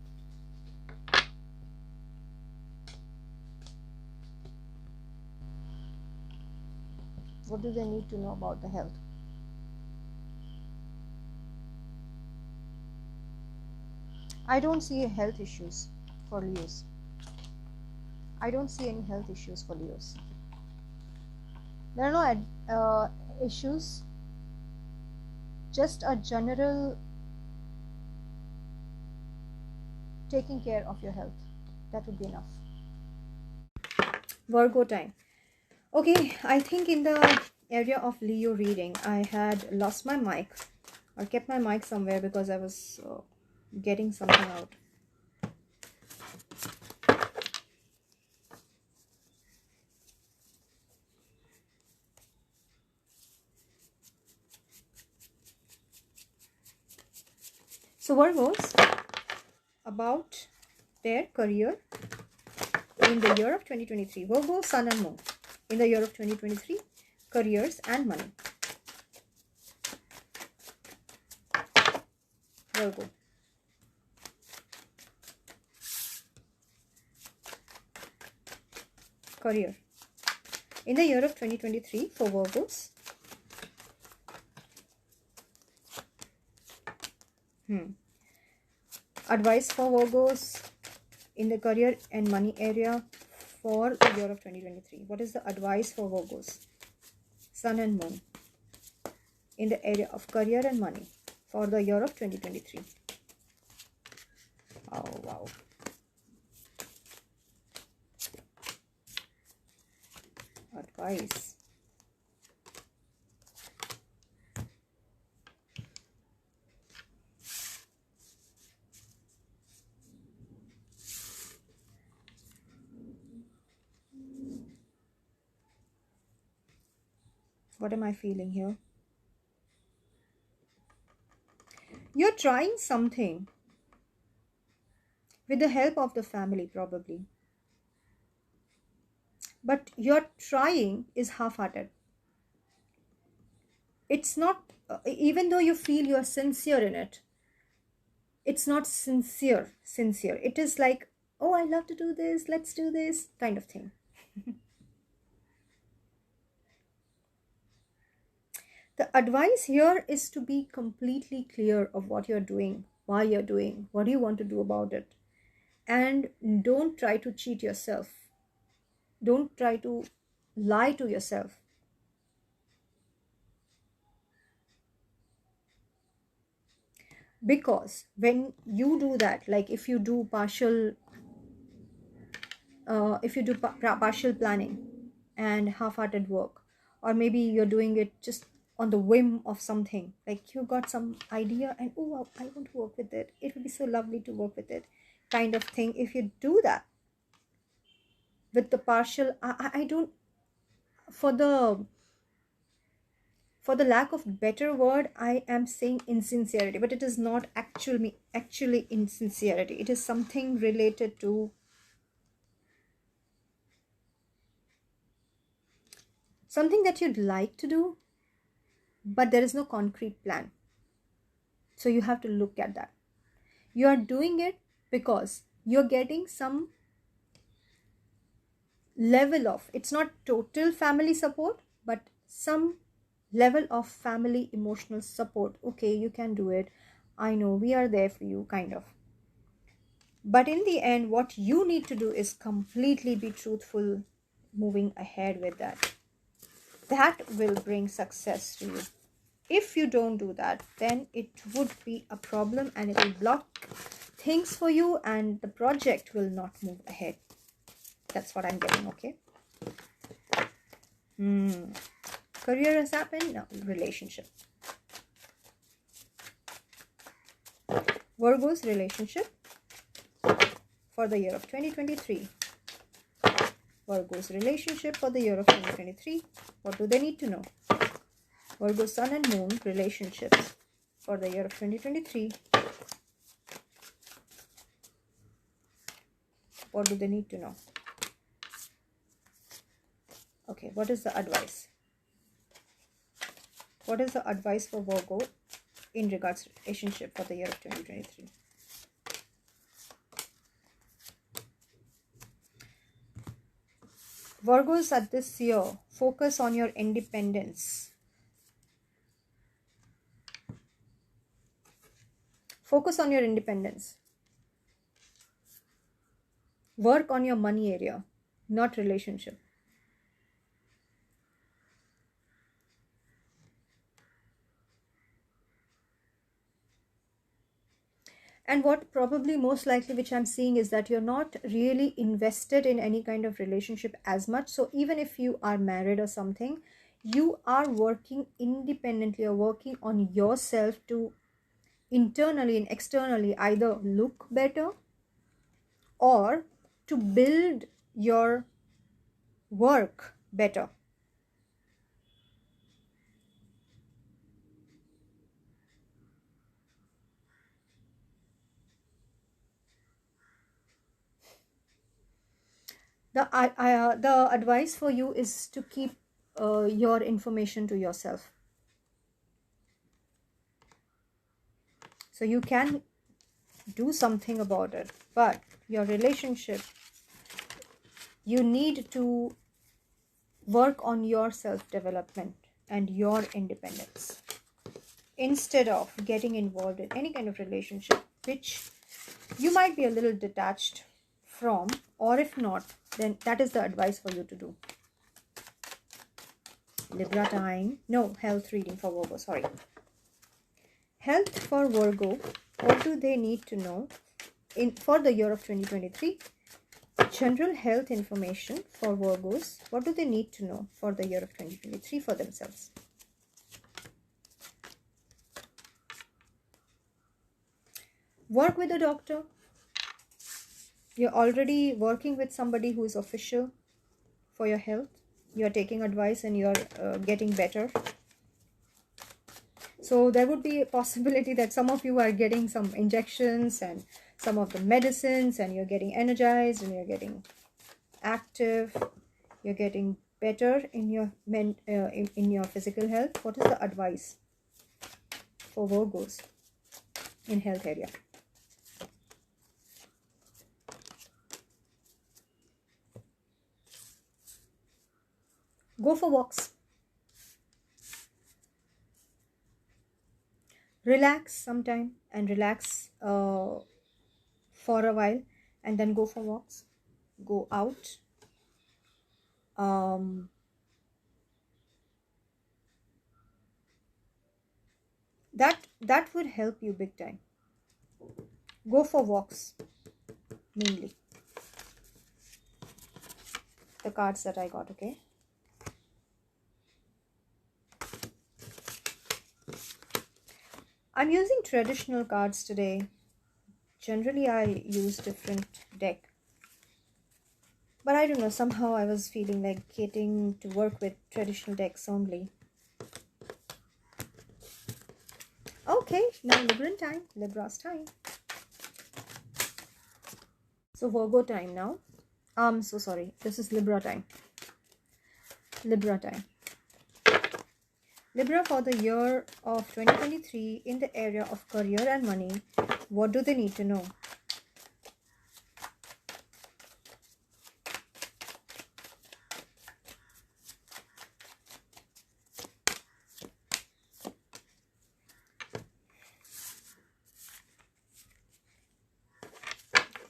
What do they need to know about the health? I don't see health issues for Leos. I don't see any health issues for Leos. There are no issues, just a general taking care of your health. That would be enough. Virgo time. Okay, I think in the area of Leo reading, I had lost my mic or kept my mic somewhere because I was getting something out. So Virgos, about their career in the year of 2023. Virgo, Sun and Moon in the year of 2023, careers and money. Virgo. Career. In the year of 2023 for Virgos. Advice for Virgos in the career and money area for the year of 2023. What is the advice for Virgos, Sun and Moon in the area of career and money for the year of 2023? Oh, wow. Advice. What am I feeling here? You're trying something with the help of the family, probably. But your trying is half-hearted. It's not, even though you feel you're sincere in it, it's not sincere. It is like, oh, I love to do this, let's do this kind of thing. The advice here is to be completely clear of what you're doing, why you're doing, what do you want to do about it. And don't try to cheat yourself. Don't try to lie to yourself. Because when you do that, like if you do partial planning and half-hearted work, or maybe you're doing it just on the whim of something, like you got some idea and oh, I want to work with it, it would be so lovely to work with it kind of thing. If you do that with the partial, I don't, for the lack of better word, I am saying insincerity, but it is not actually insincerity. It is something related to something that you'd like to do, but there is no concrete plan. So you have to look at that. You are doing it because you're getting some level of, it's not total family support, but some level of family emotional support. Okay, you can do it. I know we are there for you, kind of. But in the end, what you need to do is completely be truthful, moving ahead with that. That will bring success to you. If you don't do that, then it would be a problem and it will block things for you and the project will not move ahead. That's what I'm getting, okay? Career has happened? No. Relationship. Virgo's relationship for the year of 2023. Virgo's relationship for the year of 2023. What do they need to know? Virgo Sun and Moon relationships for the year of 2023. What do they need to know? Okay, what is the advice? What is the advice for Virgo in regards to relationship for the year of 2023? Virgos at this year, focus on your independence. Focus on your independence. Work on your money area, not relationship. And what probably most likely which I'm seeing is that you're not really invested in any kind of relationship as much. So even if you are married or something, you are working independently or working on yourself to internally and externally either look better or to build your work better. The advice for you is to keep your information to yourself. So you can do something about it, but your relationship, you need to work on your self-development and your independence instead of getting involved in any kind of relationship which you might be a little detached from, or if not, then that is the advice for you to do. Libra time. No, health reading for Virgo, sorry. Health for Virgo, what do they need to know for the year of 2023? General health information for Virgos. What do they need to know for the year of 2023 for themselves? Work with a doctor. You're already working with somebody who is official for your health. You're taking advice and you're getting better. So there would be a possibility that some of you are getting some injections and some of the medicines and you're getting energized and you're getting active. You're getting better in your in your physical health. What is the advice for Virgos in health area? Go for walks. Relax sometime and relax for a while and then go for walks. Go out. That would help you big time. Go for walks mainly. The cards that I got, okay? I'm using traditional cards today. Generally, I use different deck. But I don't know, somehow I was feeling like getting to work with traditional decks only. Okay, now Libran time. Libra's time. So Virgo time now. So sorry. This is Libra time. Libra time. Libra, for the year of 2023 in the area of career and money, what do they need to know?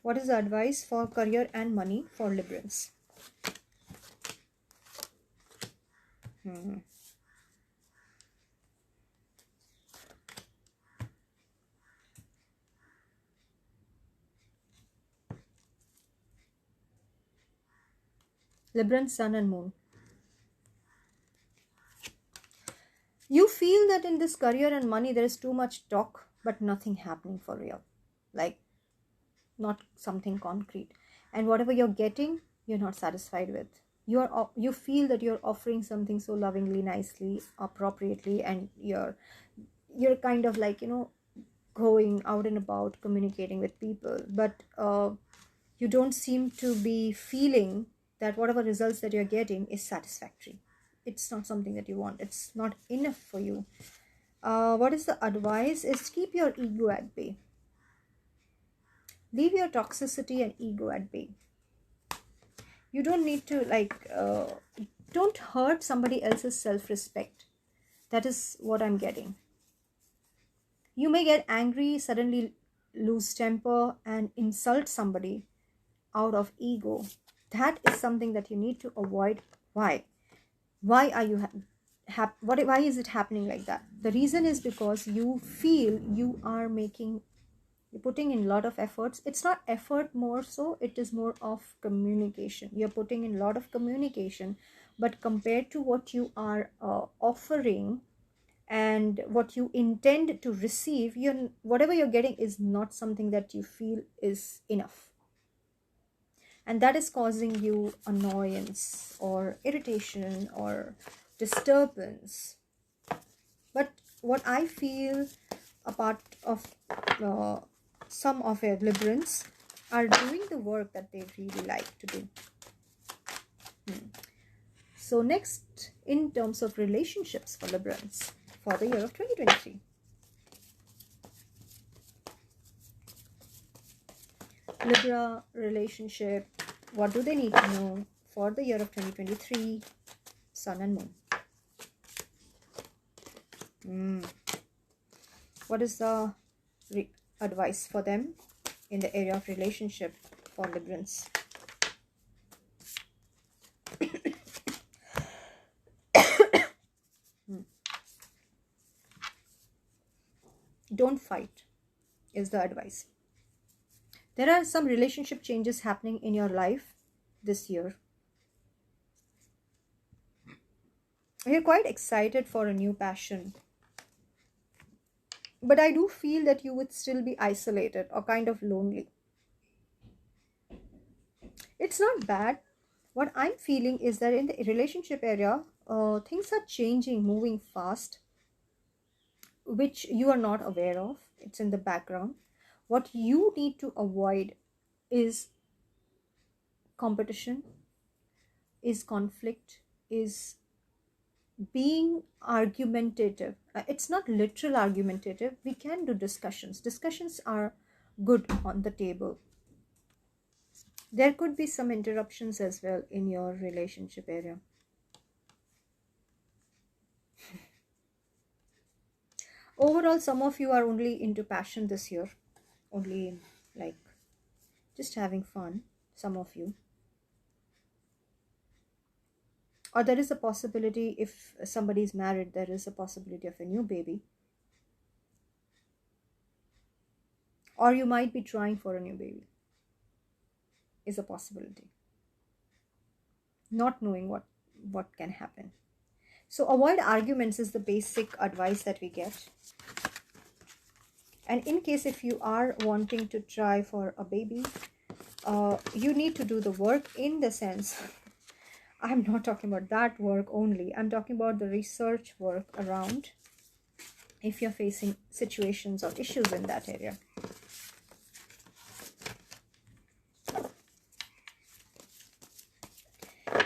What is the advice for career and money for Librans? Libran, Sun and Moon. You feel that in this career and money there is too much talk but nothing happening for real. Like, not something concrete. And whatever you're getting, you're not satisfied with. You feel that you're offering something so lovingly, nicely, appropriately, and you're kind of like, going out and about communicating with people, but you don't seem to be feeling that whatever results that you're getting is satisfactory. It's not something that you want. It's not enough for you. What is the advice is keep your ego at bay. Leave your toxicity and ego at bay. You don't need to don't hurt somebody else's self-respect. That is what I'm getting. You may get angry, suddenly lose temper and insult somebody out of ego. That is something that you need to avoid. Why are you why is it happening like that? The reason is because you feel you're putting in a lot of efforts. It's not effort, more so it is more of communication. You're putting in a lot of communication, but compared to what you are offering and what you intend to receive, whatever you're getting is not something that you feel is enough, and that is causing you annoyance or irritation or disturbance. But what I feel, a part of some of your Librans are doing the work that they really like to do. So next, in terms of relationships for Librans for the year of 2023. Libra relationship, what do they need to know for the year of 2023, Sun and Moon? What is the advice for them in the area of relationship for Librans? Don't fight is the advice. There are some relationship changes happening in your life this year. You're quite excited for a new passion. But I do feel that you would still be isolated or kind of lonely. It's not bad. What I'm feeling is that in the relationship area, things are changing, moving fast, which you are not aware of. It's in the background. What you need to avoid is competition, is conflict, is being argumentative. It's not literal argumentative. We can do discussions. Discussions are good on the table. There could be some interruptions as well in your relationship area. Overall, some of you are only into passion this year. Only like just having fun, some of you. Or there is a possibility, if somebody is married, there is a possibility of a new baby. Or you might be trying for a new baby. Is a possibility. Not knowing what can happen. So avoid arguments is the basic advice that we get. And in case if you are wanting to try for a baby, you need to do the work in the sense, I'm not talking about that work only. I'm talking about the research work around if you're facing situations or issues in that area.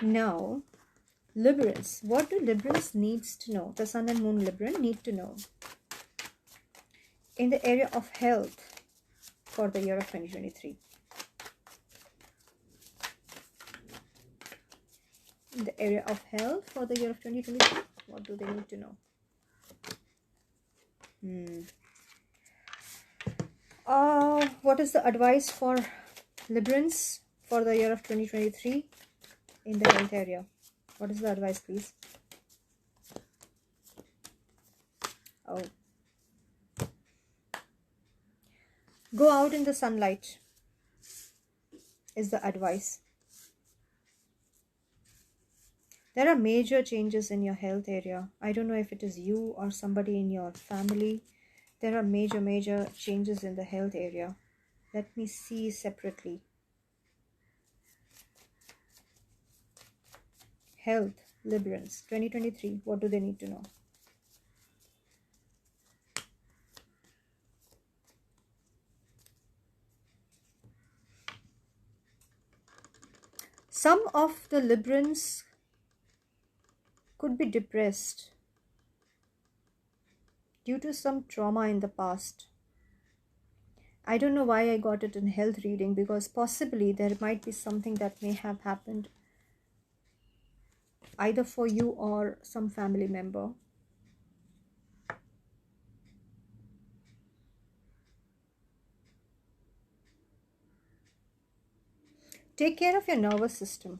Now, Liberals. What do Liberals needs to know? The Sun and Moon Libran need to know in the area of health for the year of 2023. In the area of health for the year of 2023, what do they need to know? What is the advice for Librans for the year of 2023 in the health area? What is the advice, please? Oh. Go out in the sunlight is the advice. There are major changes in your health area. I don't know if it is you or somebody in your family. There are major changes in the health area. Let me see separately. Health, Librans, 2023. What do they need to know? Some of the Librans could be depressed due to some trauma in the past. I don't know why I got it in health reading, because possibly there might be something that may have happened either for you or some family member. Take care of your nervous system.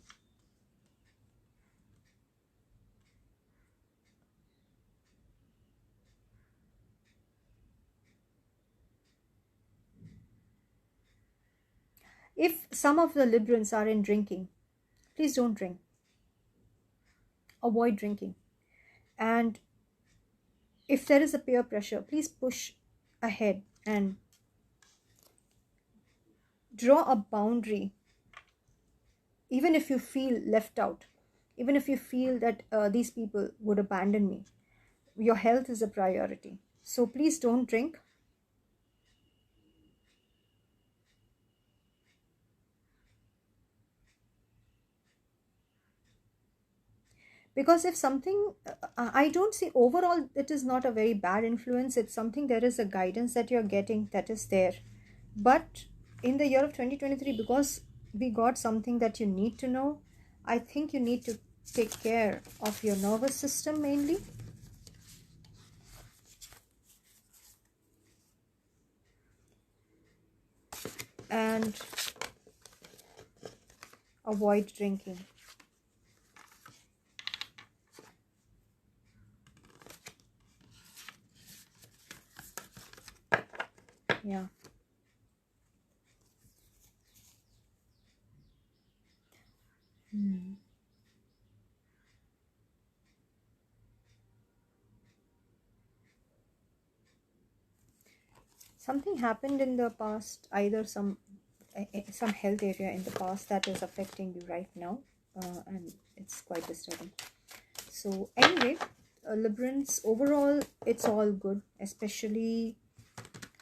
If some of the Librans are in drinking, please don't drink. Avoid drinking. And if there is a peer pressure, please push ahead and draw a boundary. Even if you feel left out, even if you feel that these people would abandon me, your health is a priority. So please don't drink. Because if something, I don't see overall it is not a very bad influence. It's something, there is a guidance that you're getting that is there. But in the year of 2023, because we got something that you need to know, I think you need to take care of your nervous system mainly. And avoid drinking. Yeah. Something happened in the past, either some health area in the past that is affecting you right now, and it's quite disturbing. So anyway, Librans, overall it's all good. Especially,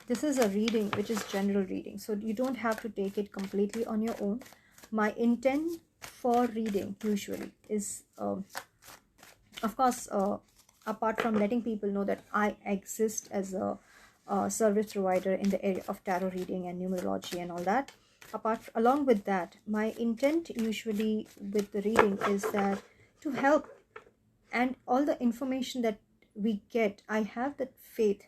this is a reading which is general reading, so you don't have to take it completely on your own. My intent for reading usually is, of course, apart from letting people know that I exist as a service provider in the area of tarot reading and numerology and all that, along with that, my intent usually with the reading is that to help, and all the information that we get, I have that faith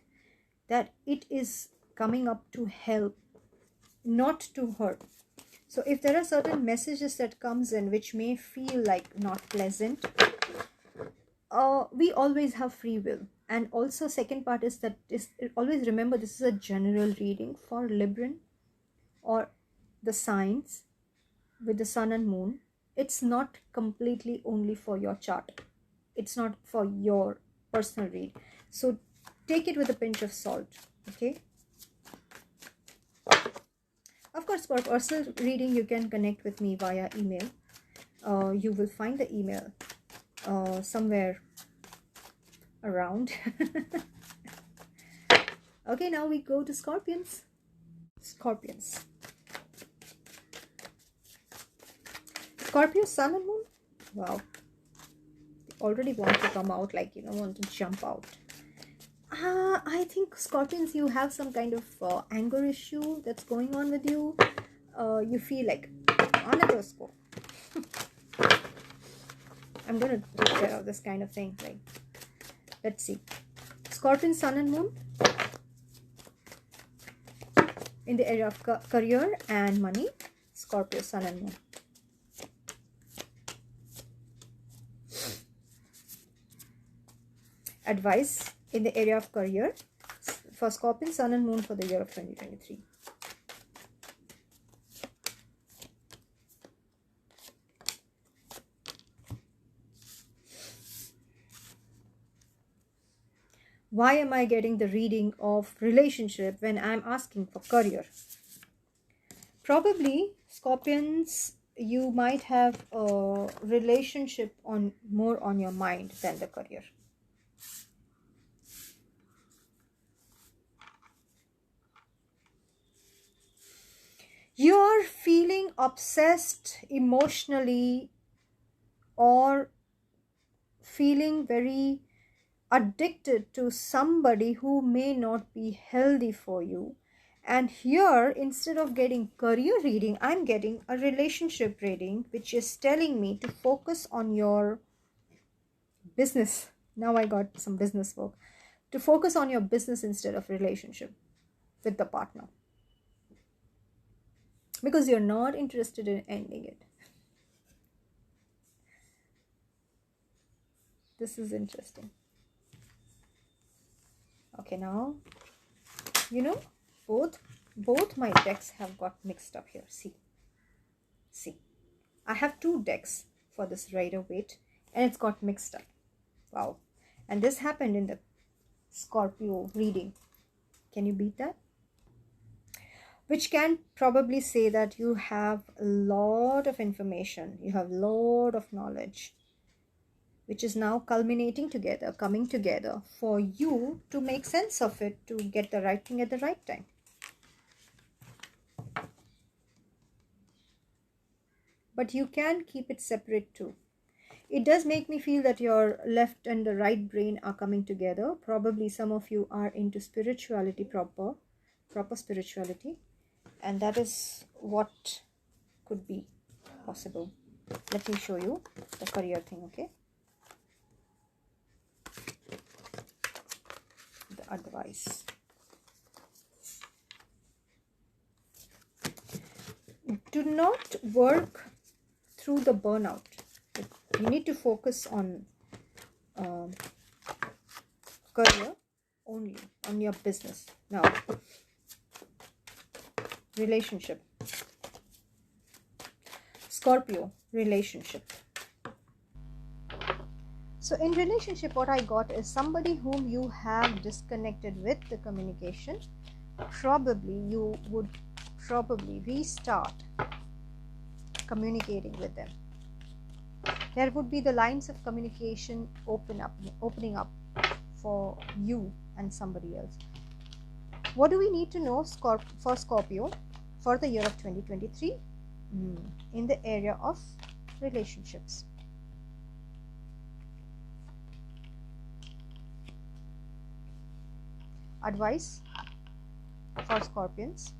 that it is coming up to help, not to hurt. So if there are certain messages that comes in which may feel like not pleasant, we always have free will. And also, second part is that always remember, this is a general reading for Libran or the signs with the sun and moon. It's not completely only for your chart. It's not for your personal read. So take it with a pinch of salt, okay? Of course, for personal reading, you can connect with me via email. You will find the email somewhere around. Okay, now we go to Scorpions. Scorpions. Scorpio, sun and moon. Wow. already want to come out, like, want to jump out. I think Scorpions, you have some kind of anger issue that's going on with you. You feel like another scope. I'm going to take care of this kind of thing. Like, let's see. Scorpion, Sun and Moon in the area of career and money. Scorpio, Sun and Moon. Advice in the area of career for Scorpion, Sun and Moon for the year of 2023. Why am I getting the reading of relationship when I'm asking for career? Probably, Scorpions, you might have a relationship more on your mind than the career. You're feeling obsessed emotionally or feeling very addicted to somebody who may not be healthy for you. And here, instead of getting career reading, I'm getting a relationship reading, which is telling me to focus on your business. Now I got some business work. To focus on your business instead of relationship with the partner. Because you're not interested in ending it. This is interesting. Okay, now, both my decks have got mixed up here. See, I have two decks for this Rider-Waite, and it's got mixed up. Wow. And this happened in the Scorpio reading. Can you beat that? Which can probably say that you have a lot of information, you have a lot of knowledge, which is now culminating together, coming together for you to make sense of it, to get the right thing at the right time. But you can keep it separate too. It does make me feel that your left and the right brain are coming together. Probably some of you are into spirituality, proper spirituality. And that is what could be possible. Let me show you the career thing, okay? The advice. Do not work through the burnout. You need to focus on career only, on your business. Now, relationship. Scorpio, relationship. So in relationship, what I got is somebody whom you have disconnected with the communication. Probably you would restart communicating with them. There would be the lines of communication opening up for you and somebody else. What do we need to know for Scorpio for the year of 2023 in the area of relationships? Advice for Scorpions.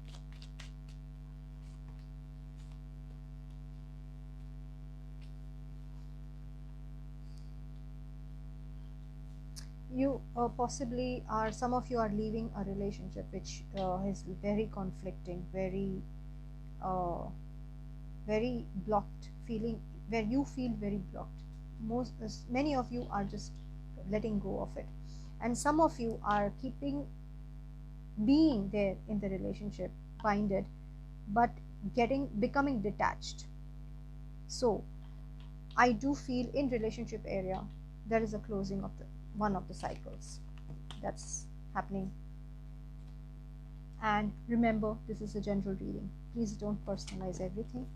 You possibly are, some of you are leaving a relationship which is very conflicting, very blocked, feeling where you feel very blocked. Many of you are just letting go of it, and some of you are being there in the relationship, binded, but becoming detached. So I do feel in relationship area there is a closing of one of the cycles that's happening. And remember, this is a general reading. Please don't personalize everything,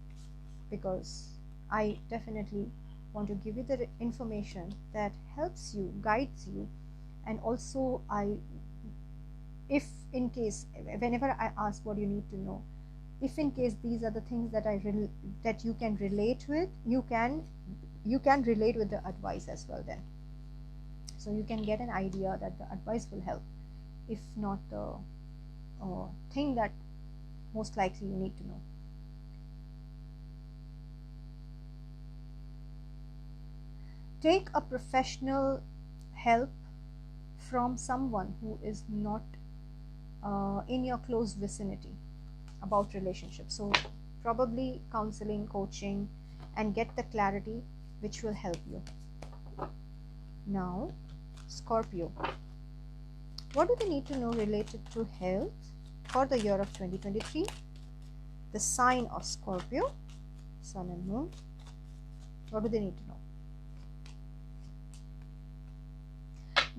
because I definitely want to give you the information that helps you, guides you. And also, if in case, whenever I ask what you need to know, if in case these are the things that that you can relate with, you can you can relate with the advice as well then. So you can get an idea that the advice will help, if not the thing that most likely you need to know. Take a professional help from someone who is not in your close vicinity about relationships. So probably counseling, coaching, and get the clarity which will help you. Now, Scorpio. What do they need to know related to health for the year of 2023? The sign of Scorpio, Sun and Moon. What do they need to know?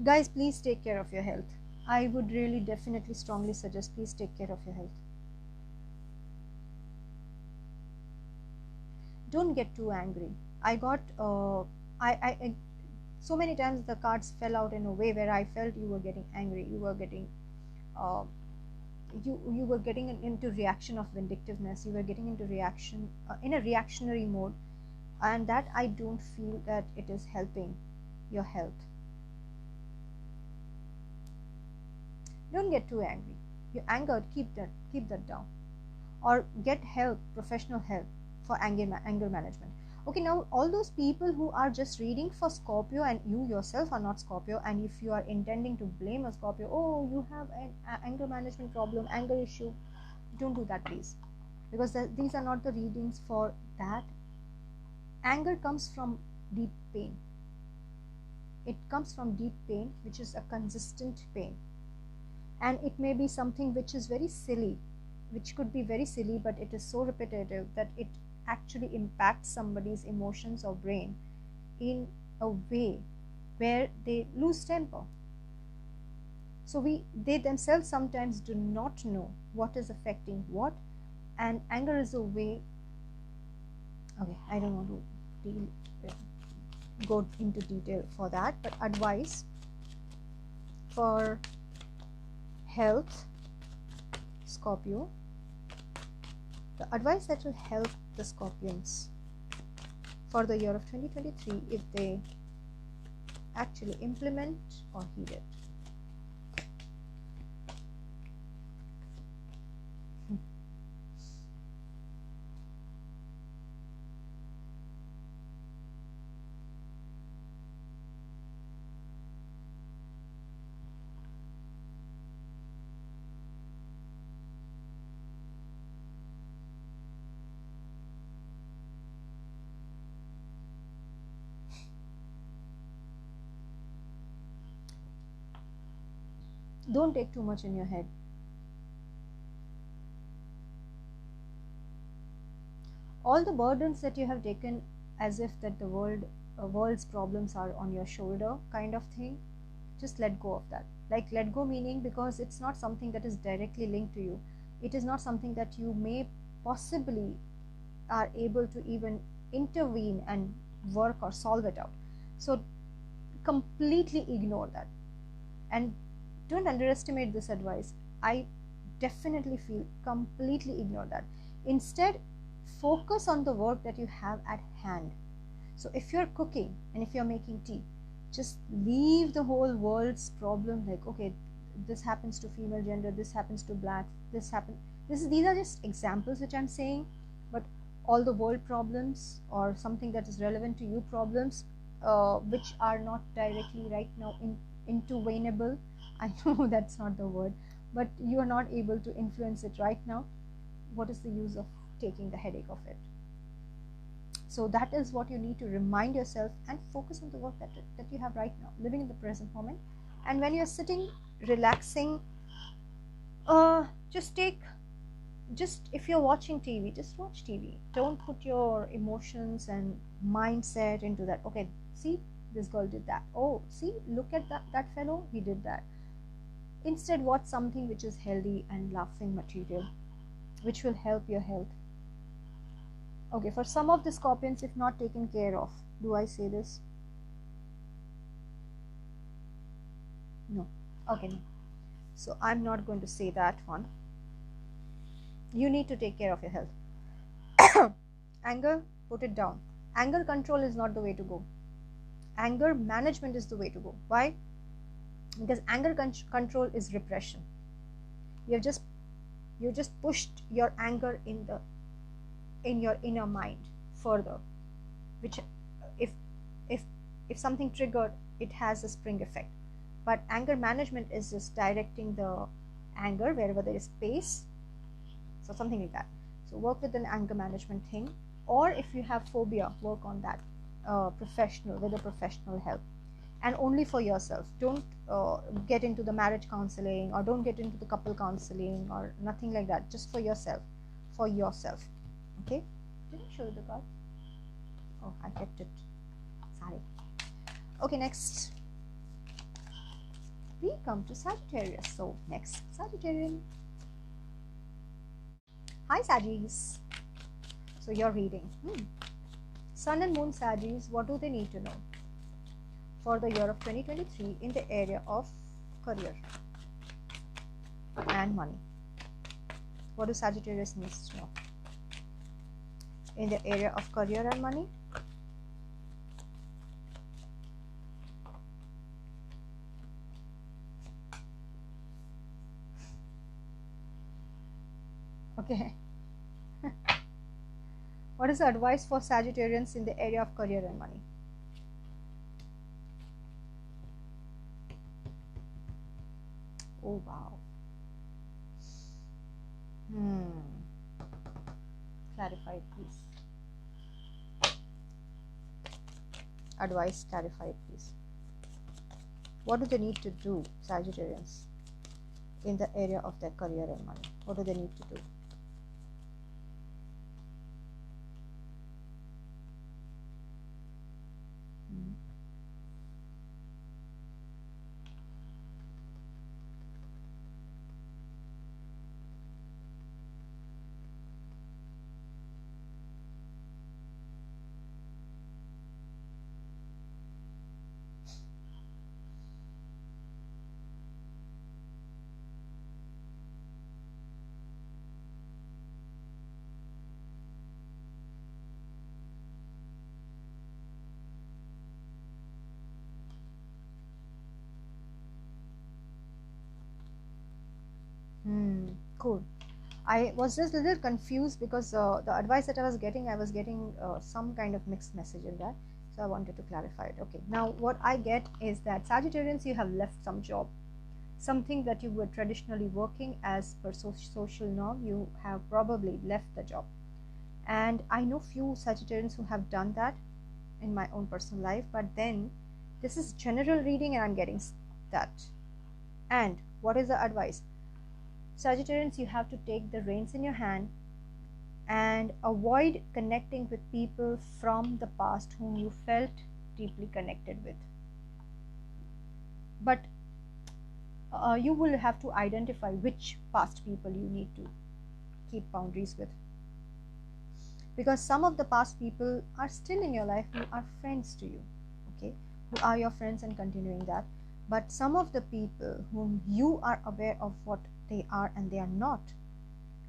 Guys, please take care of your health. I would really definitely strongly suggest, please take care of your health. Don't get too angry. I got so many times the cards fell out in a way where I felt you were getting angry, you were getting you were getting into reaction of vindictiveness, you were getting into reaction in a reactionary mode, and that I don't feel that it is helping your health. Don't get too angry. You're angered, keep that down, or get help, professional help for anger management. Okay, now all those people who are just reading for Scorpio and you yourself are not Scorpio, and if you are intending to blame a Scorpio, oh, you have an anger management problem, anger issue, don't do that, please, because these are not the readings for that. Anger comes from deep pain. It comes from deep pain, which is a consistent pain, and it may be something which is very silly, which could be very silly, but it is so repetitive that it actually impacts somebody's emotions or brain in a way where they lose temper. So they themselves sometimes do not know what is affecting what, and anger is a way. Okay, I don't want to go into detail for that, but advice for health, Scorpio. The advice that will help the Scorpions for the year of 2023 if they actually implement or heed it. Don't take too much in your head. All the burdens that you have taken as if that the world's problems are on your shoulder kind of thing, just let go of that. Like, let go meaning, because it's not something that is directly linked to you. It is not something that you may possibly are able to even intervene and work or solve it out. So completely ignore that, and don't underestimate this advice. I definitely feel completely ignore that. Instead, focus on the work that you have at hand. So if you're cooking and if you're making tea, just leave the whole world's problem, like, okay, this happens to female gender, this happens to black, these are just examples which I'm saying, but all the world problems or something that is relevant to you problems, which are not directly right now intervenable. I know that's not the word, but you are not able to influence it right now. What is the use of taking the headache of it? So that is what you need to remind yourself, and focus on the work that you have right now, living in the present moment. And when you're sitting, relaxing, just if you're watching TV, just watch TV. Don't put your emotions and mindset into that. Okay, see, this girl did that. Oh, see, look at that fellow, he did that. Instead, watch something which is healthy and laughing material, which will help your health. Okay, for some of the Scorpions, if not taken care of, do I say this? No. Okay, no. So I'm not going to say that one. You need to take care of your health. Anger, put it down. Anger control is not the way to go. Anger management is the way to go. Why? Because anger control is repression. You just pushed your anger in your inner mind further, which if if something triggered, it has a spring effect. But anger management is just directing the anger wherever there is space, so something like that. So work with an anger management thing, or if you have phobia, work on that with a professional help, and only for yourself. Don't get into the marriage counseling, or don't get into the couple counseling, or nothing like that. Just for yourself, okay? Did I show you the card? Oh, I kept it. Sorry. Okay, next we come to Sagittarius. So next, Sagittarian. Hi Saggies. So you're reading Sun and Moon Saggies. What do they need to know for the year of 2023 in the area of career and money? What do Sagittarius needs to know in the area of career and money? Okay. What is the advice for Sagittarians in the area of career and money? Oh wow. Clarify it, please. Advice, clarify it, please. What do they need to do, Sagittarians, in the area of their career and money? What do they need to do? Cool. I was just a little confused because the advice that I was getting some kind of mixed message in that. So I wanted to clarify it. Okay. Now what I get is that Sagittarians, you have left some job, something that you were traditionally working as per social norm. You have probably left the job, and I know few Sagittarians who have done that in my own personal life. But then this is general reading, and I'm getting that. And what is the advice? Sagittarians, you have to take the reins in your hand and avoid connecting with people from the past whom you felt deeply connected with. But you will have to identify which past people you need to keep boundaries with, because some of the past people are still in your life, who are friends to you, okay, who are your friends and continuing that. But some of the people whom you are aware of what they are and they are not,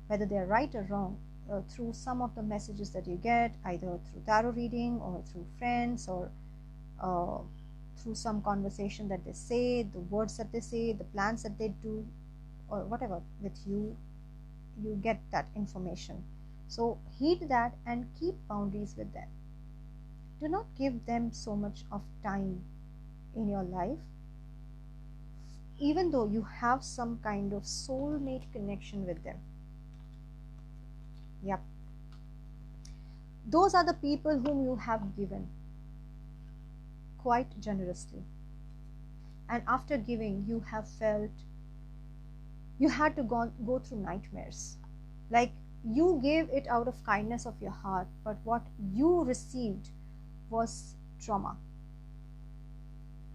whether they are right or wrong, through some of the messages that you get, either through tarot reading or through friends, or through some conversation that they say, the words that they say, the plans that they do, or whatever with you, you get that information. So heed that and keep boundaries with them. Do not give them so much of time in your life, even though you have some kind of soulmate connection with them. Yep. Those are the people whom you have given quite generously. And after giving, you have felt you had to go through nightmares. Like you gave it out of kindness of your heart, but what you received was trauma.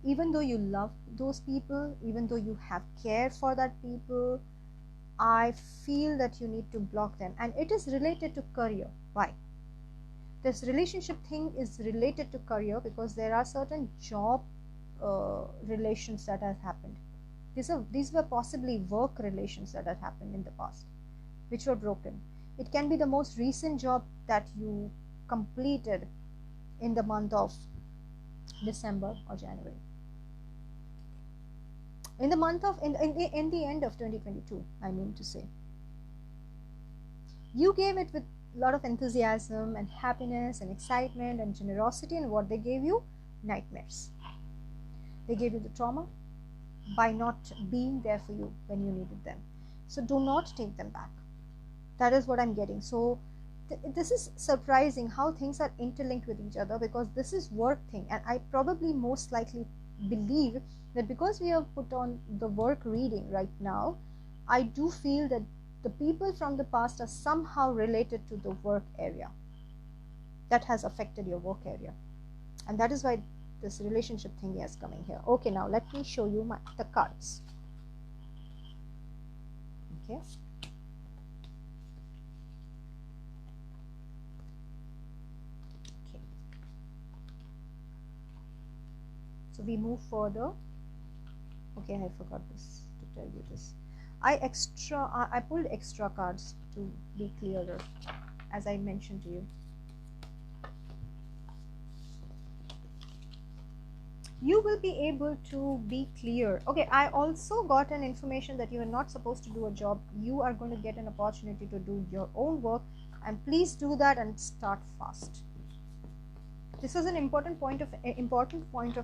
Even though you love those people, even though you have care for that people, I feel that you need to block them. And it is related to career. Why? This relationship thing is related to career because there are certain job relations that have happened. These were possibly work relations that had happened in the past, which were broken. It can be the most recent job that you completed in the month of December or January. In the month of, in the end of 2022, I mean to say. You gave it with a lot of enthusiasm and happiness and excitement and generosity, and what they gave you? Nightmares. They gave you the trauma by not being there for you when you needed them. So do not take them back. That is what I'm getting. So this is surprising how things are interlinked with each other, because this is work thing, and I probably most likely believe that because we have put on the work reading right now, I do feel that the people from the past are somehow related to the work area that has affected your work area, and that is why this relationship thing is coming here. Okay, now let me show you the cards. Okay. So we move further. Okay, I forgot this to tell you this. I pulled extra cards to be clearer, as I mentioned to you. You will be able to be clear. Okay, I also got an information that you are not supposed to do a job. You are going to get an opportunity to do your own work, and please do that and start fast. This was an important point of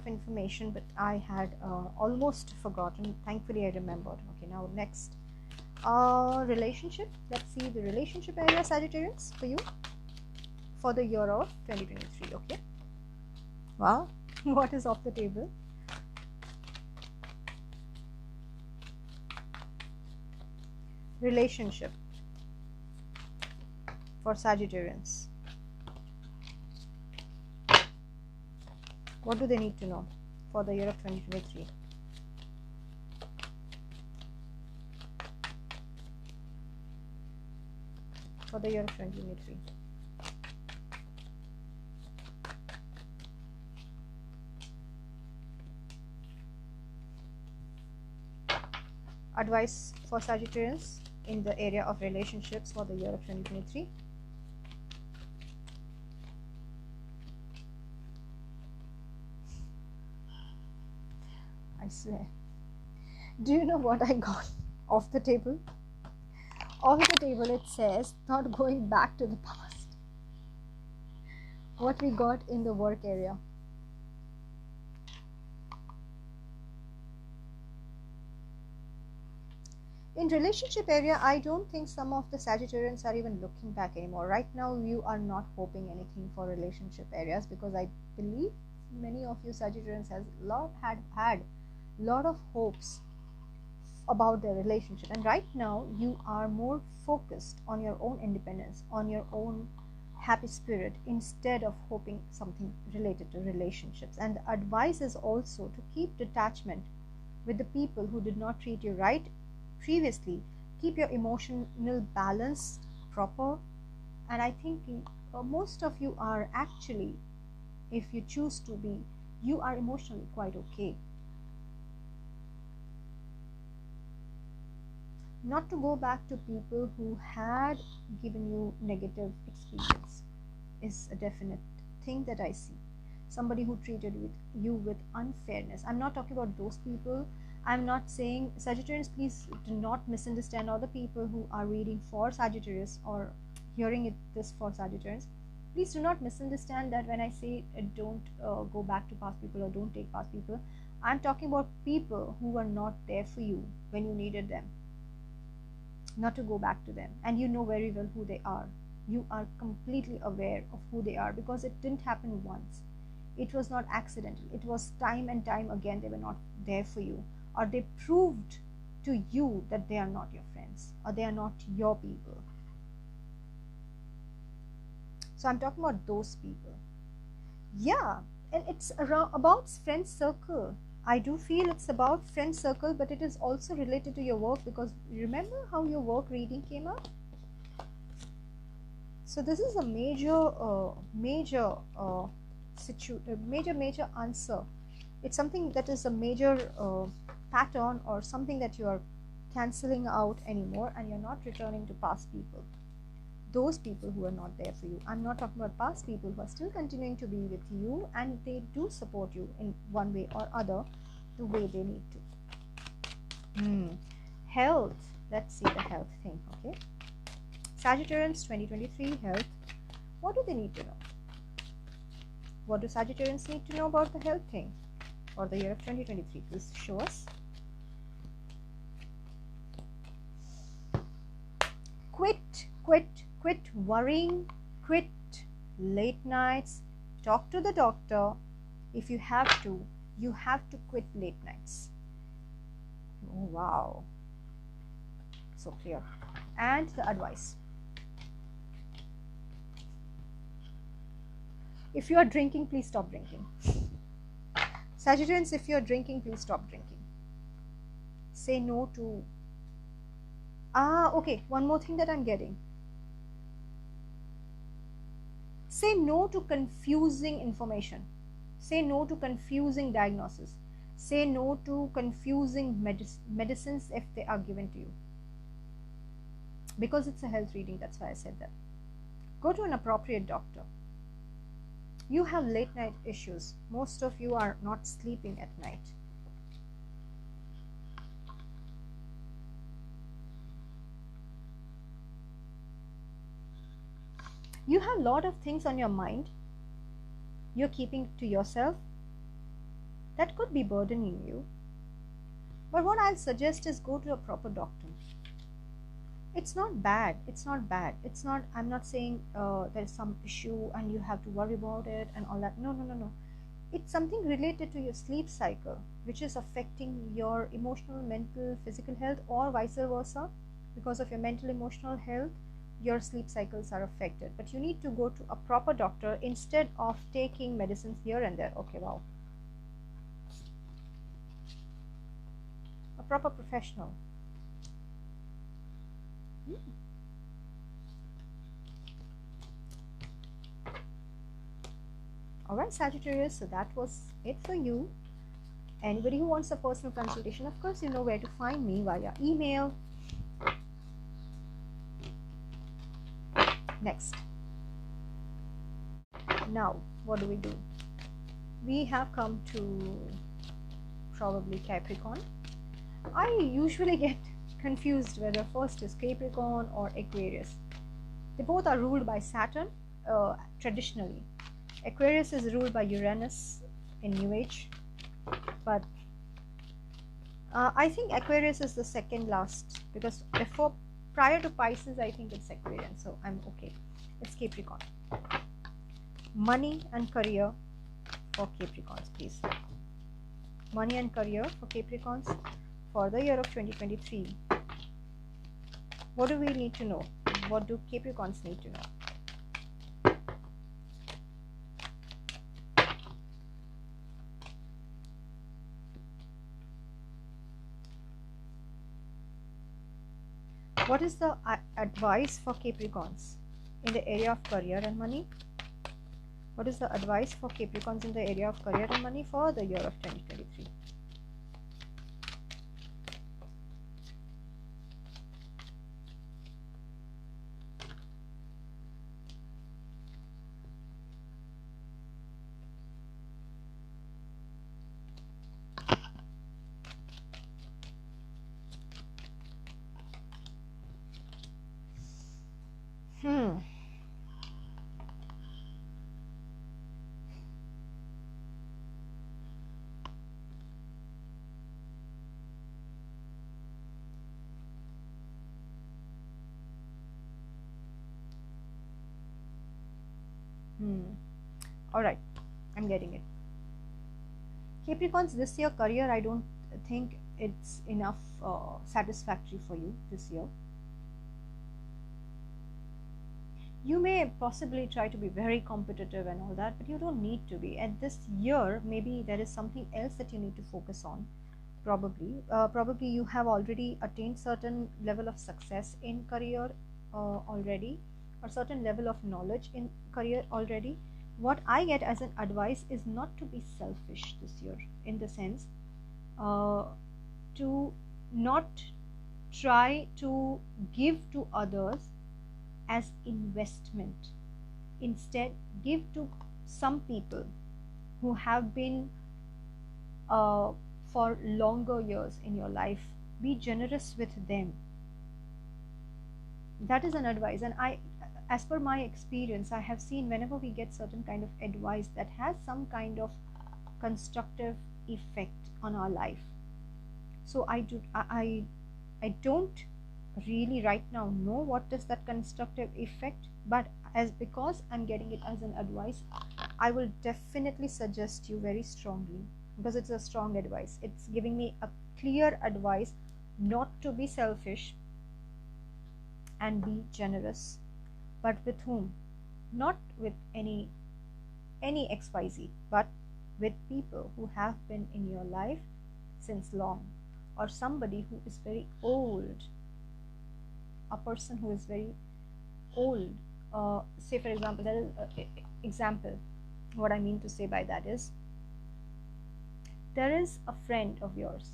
information, but I had almost forgotten. Thankfully, I remembered. Okay, now next, relationship. Let's see the relationship area, Sagittarians, for you for the year of 2023. Okay. Wow, what is off the table? Relationship for Sagittarians. What do they need to know for the year of 2023? For the year of 2023. Advice for Sagittarians in the area of relationships for the year of 2023. I swear. Do you know what I got off the table? Off the table it says not going back to the past. What we got in the work area. In relationship area, I don't think some of the Sagittarians are even looking back anymore. Right now, you are not hoping anything for relationship areas, because I believe many of you Sagittarians had lot of hopes about their relationship, and right now you are more focused on your own independence, on your own happy spirit, instead of hoping something related to relationships. And the advice is also to keep detachment with the people who did not treat you right previously. Keep your emotional balance proper, and I think most of you are actually, if you choose to be, you are emotionally quite okay. Not to go back to people who had given you negative experience is a definite thing that I see. Somebody who treated you with unfairness. I'm not talking about those people. I'm not saying, Sagittarius, please do not misunderstand other people who are reading for Sagittarius or hearing this for Sagittarius. Please do not misunderstand that when I say don't go back to past people or don't take past people. I'm talking about people who were not there for you when you needed them. Not to go back to them, and you know very well who they are. You are completely aware of who they are, because it didn't happen once. It was not accidental. It was time and time again they were not there for you, or they proved to you that they are not your friends or they are not your people. So I'm talking about those people. Yeah, and it's about friend circle. I do feel it's about friend circle, but it is also related to your work, because remember how your work reading came out? So this is a major answer. It's something that is a major pattern, or something that you are cancelling out anymore, and you're not returning to past people. those people who are not there for you. I'm not talking about past people who are still continuing to be with you, and they do support you in one way or other, the way they need to. Health. Let's see the health thing. Okay, Sagittarians 2023 health. What do they need to know? What do Sagittarians need to know about the health thing for the year of 2023? Please show us. Quit worrying, quit late nights, talk to the doctor. If you have to quit late nights. Oh wow, so clear. And the advice: if you are drinking, please stop drinking. Sagittarians, if you are drinking, please stop drinking. Say no to okay, one more thing that I'm getting. Say no to confusing information. Say no to confusing diagnosis. Say no to confusing medicines if they are given to you. Because it's a health reading, that's why I said that. Go to an appropriate doctor. You have late night issues. Most of you are not sleeping at night. You have a lot of things on your mind you're keeping to yourself that could be burdening you. But what I'll suggest is go to a proper doctor. It's not bad. It's not bad. It's not, I'm not saying there's some issue and you have to worry about it and all that. No. It's something related to your sleep cycle, which is affecting your emotional, mental, physical health, or vice versa. Because of your mental, emotional health, your sleep cycles are affected. But you need to go to a proper doctor instead of taking medicines here and there. Okay, wow. A proper professional. Alright, Sagittarius, so that was it for you. Anybody who wants a personal consultation, of course, you know where to find me via email. Next. Now, what do? We have come to probably Capricorn. I usually get confused whether first is Capricorn or Aquarius. They both are ruled by Saturn traditionally. Aquarius is ruled by Uranus in New Age, but I think Aquarius is the second last, because prior to Pisces, I think it's Aquarian, so I'm okay. It's Capricorn. Money and career for Capricorns, please. Money and career for Capricorns for the year of 2023. What do we need to know? What do Capricorns need to know? What is the advice for Capricorns in the area of career and money? What is the advice for Capricorns in the area of career and money for the year of 2023? All right, I'm getting it. Capricorns, this year career, I don't think it's enough satisfactory for you this year. You may possibly try to be very competitive and all that, but you don't need to be. And this year, maybe there is something else that you need to focus on. Probably you have already attained certain level of success in career already, or certain level of knowledge in career already. What I get as an advice is not to be selfish this year, in the sense to not try to give to others as investment. Instead, give to some people who have been for longer years in your life. Be generous with them. That is an advice. And as per my experience, I have seen whenever we get certain kind of advice that has some kind of constructive effect on our life. So I don't really right now know what is that constructive effect, but because I'm getting it as an advice, I will definitely suggest you very strongly, because it's a strong advice. It's giving me a clear advice not to be selfish and be generous. But with whom? Not with any XYZ, but with people who have been in your life since long, or somebody who is very old, a person who is very old. Say for example, that is example. What I mean to say by that is, there is a friend of yours,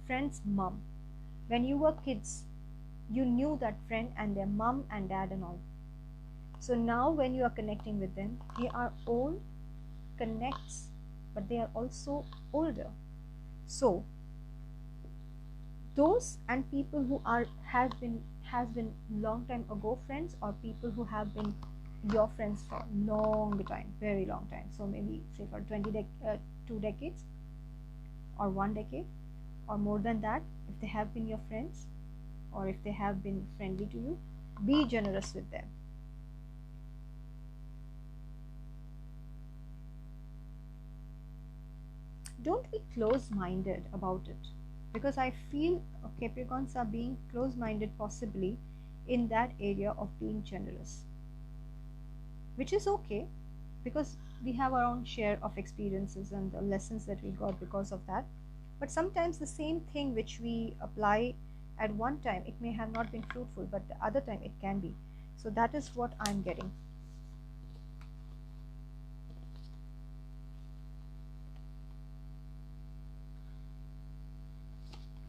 friend's mom. When you were kids, you knew that friend and their mom and dad and all. So now when you are connecting with them, they are old, connects, but they are also older. So those and people who has been long time ago friends, or people who have been your friends for long time, very long time, so maybe say for 2 decades or 1 decade or more than that, if they have been your friends or if they have been friendly to you, be generous with them. Don't be close-minded about it, because I feel Capricorns are being close-minded possibly in that area of being generous, which is okay, because we have our own share of experiences and the lessons that we got because of that. But sometimes the same thing which we apply at one time, it may have not been fruitful, but the other time it can be. So that is what I'm getting.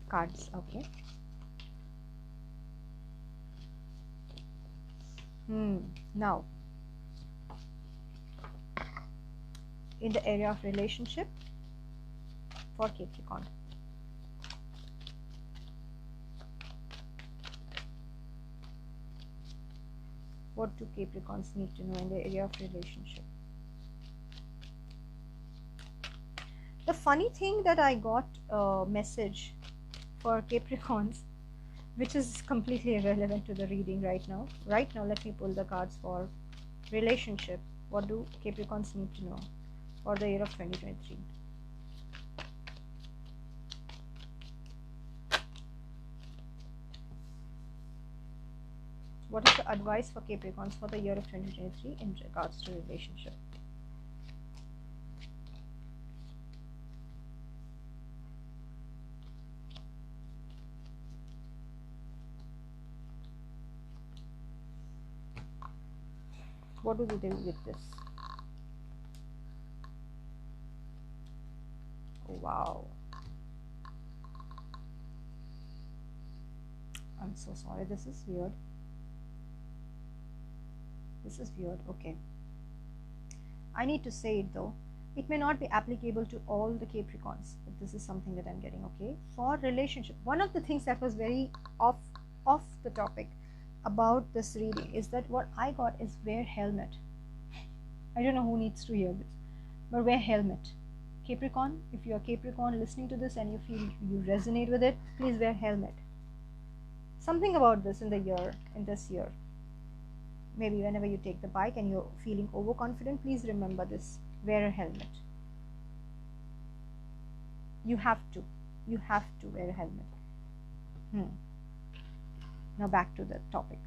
Cards, okay. Now, in the area of relationship for Capricorn, what do Capricorns need to know in the area of relationship? The funny thing that I got a message for Capricorns, which is completely irrelevant to the reading right now. Right now, let me pull the cards for relationship. What do Capricorns need to know for the year of 2023? What is the advice for Capricorns for the year of 2023 in regards to relationship? What do they do with this? Oh, wow. I'm so sorry. This is weird. This is weird. Okay. I need to say it though. It may not be applicable to all the Capricorns, but this is something that I'm getting. Okay. For relationship, one of the things that was very off the topic about this reading is that what I got is wear helmet. I don't know who needs to hear this, but wear helmet. Capricorn, if you're Capricorn listening to this and you feel you resonate with it, please wear helmet. Something about this in this year. Maybe whenever you take the bike and you're feeling overconfident, please remember this. Wear a helmet. You have to wear a helmet. Now back to the topic.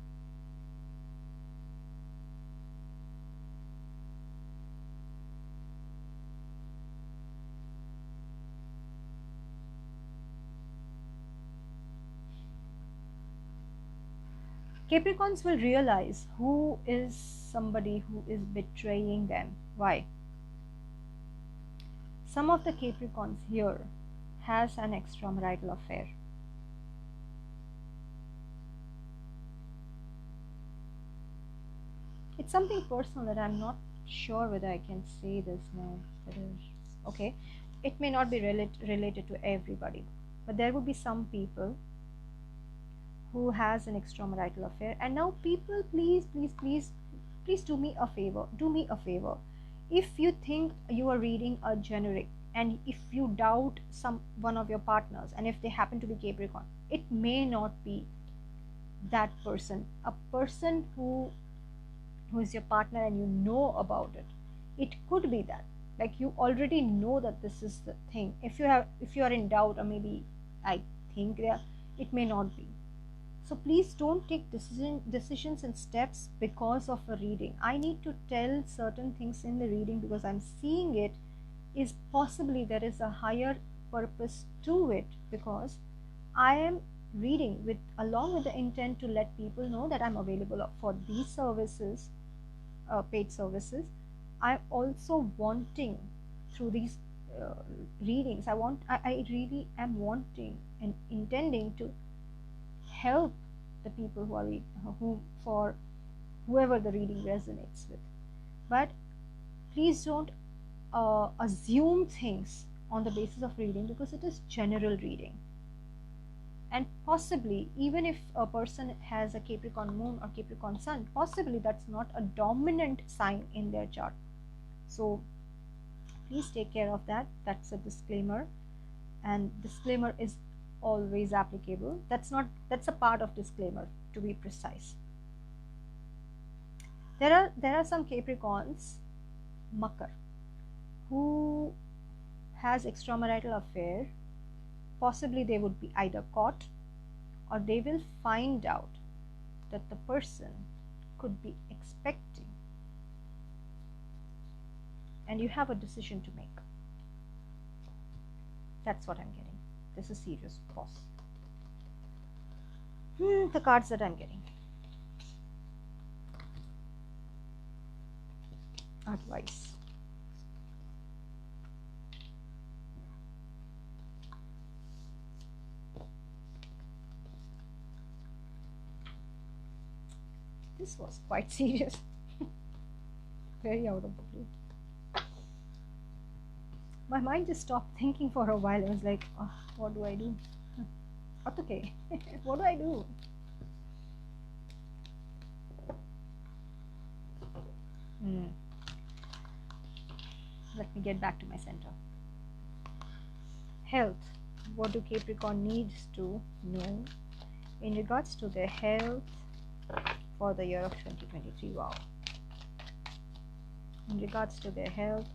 Capricorns will realize who is somebody who is betraying them. Why? Some of the Capricorns here has an extramarital affair. It's something personal that I'm not sure whether I can say this now. Okay, it may not be related to everybody, but there would be some people who has an extramarital affair. And now, people, please do me a favor. If you think you are reading a generic, and if you doubt one of your partners, and if they happen to be Capricorn, it may not be that person. A person who is your partner, and you know about it. It could be that, like, you already know that this is the thing. If you are in doubt, or maybe I think it may not be. So please don't take decisions and steps because of a reading. I need to tell certain things in the reading because I'm seeing it is possibly there is a higher purpose to it, because I am reading along with the intent to let people know that I'm available for these services, paid services. I'm also wanting through these readings, I really am wanting and intending to help the people for whoever the reading resonates with. But please don't assume things on the basis of reading, because it is general reading. And possibly, even if a person has a Capricorn moon or Capricorn sun, possibly that's not a dominant sign in their chart. So please take care of that. That's a disclaimer, and disclaimer is always applicable. That's a part of disclaimer, to be precise. There are some Capricorns, Makar, who has extramarital affair. Possibly they would be either caught, or they will find out that the person could be expecting, and you have a decision to make. That's what I'm getting. This is serious, boss. The cards that I'm getting. Advice. This was quite serious. Very out of the blue. My mind just stopped thinking for a while. I was like, oh, what do I do? Okay. What do I do? Let me get back to my center. Health. What do Capricorn needs to know in regards to their health for the year of 2023? Wow. In regards to their health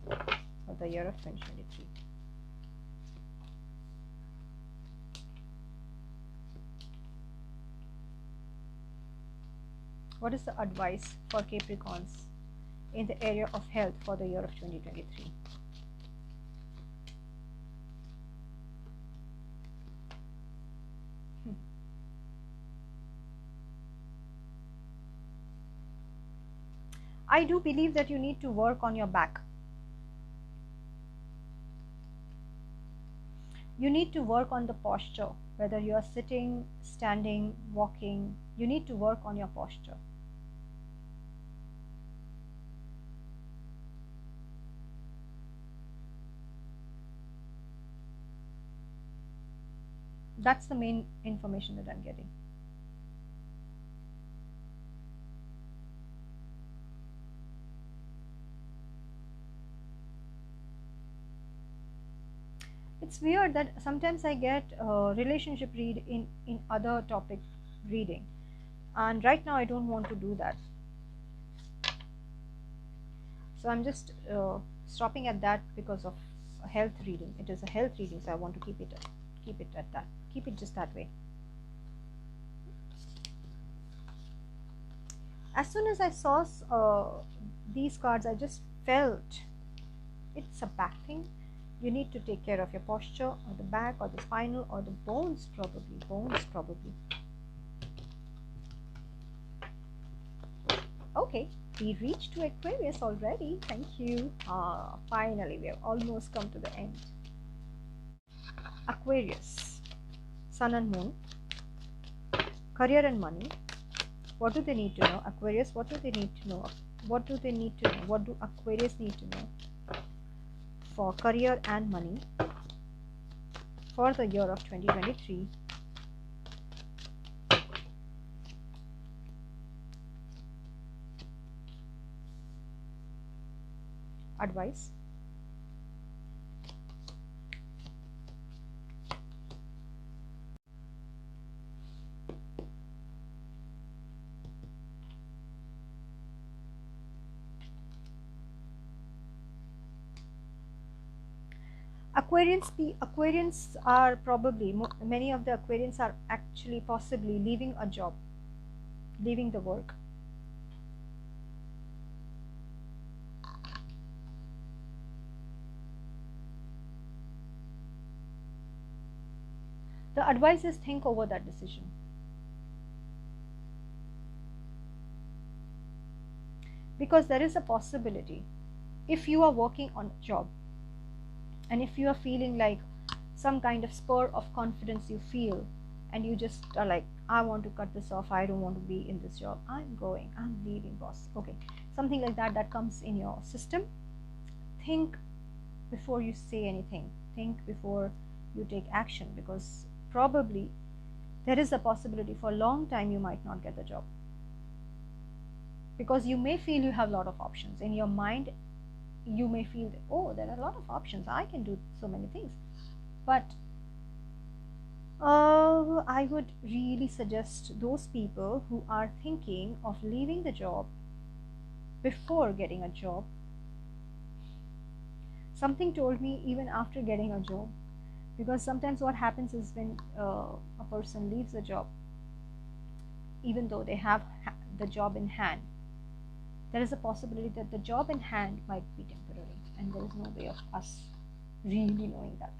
for the year of 2023. What is the advice for Capricorns in the area of health for the year of 2023? I do believe that you need to work on your back. You need to work on the posture, whether you are sitting, standing, walking. You need to work on your posture. That's the main information that I'm getting. It's weird that sometimes I get relationship read in other topic reading, and right now I don't want to do that. So I'm just stopping at that because of a health reading. It is a health reading, so I want to keep it at that. Keep it just that way. As soon as I saw these cards, I just felt it's a back thing. You need to take care of your posture, or the back, or the spinal, or the bones probably. Okay, we reached to Aquarius already. Thank you. Finally, we have almost come to the end. Aquarius, Sun and Moon, career and money, What do they need to know? Aquarius, what do they need to know? What do they need to know? What do Aquarius need to know for career and money for the year of 2023? Advice. Aquarians are probably, many of the Aquarians are actually possibly leaving a job, leaving the work. The advice is think over that decision. Because there is a possibility, if you are working on a job and if you are feeling like some kind of spur of confidence you feel, and you just are like, I want to cut this off, I don't want to be in this job, I'm leaving, boss. Okay, something like that, that comes in your system. Think before you say anything, think before you take action, because probably there is a possibility for a long time you might not get the job, because you may feel you have a lot of options in your mind. You may feel that, oh, there are a lot of options, I can do so many things. But I would really suggest those people who are thinking of leaving the job before getting a job. Something told me even after getting a job, because sometimes what happens is when a person leaves a job, even though they have the job in hand, there is a possibility that the job in hand might be temporary, and there is no way of us really knowing that.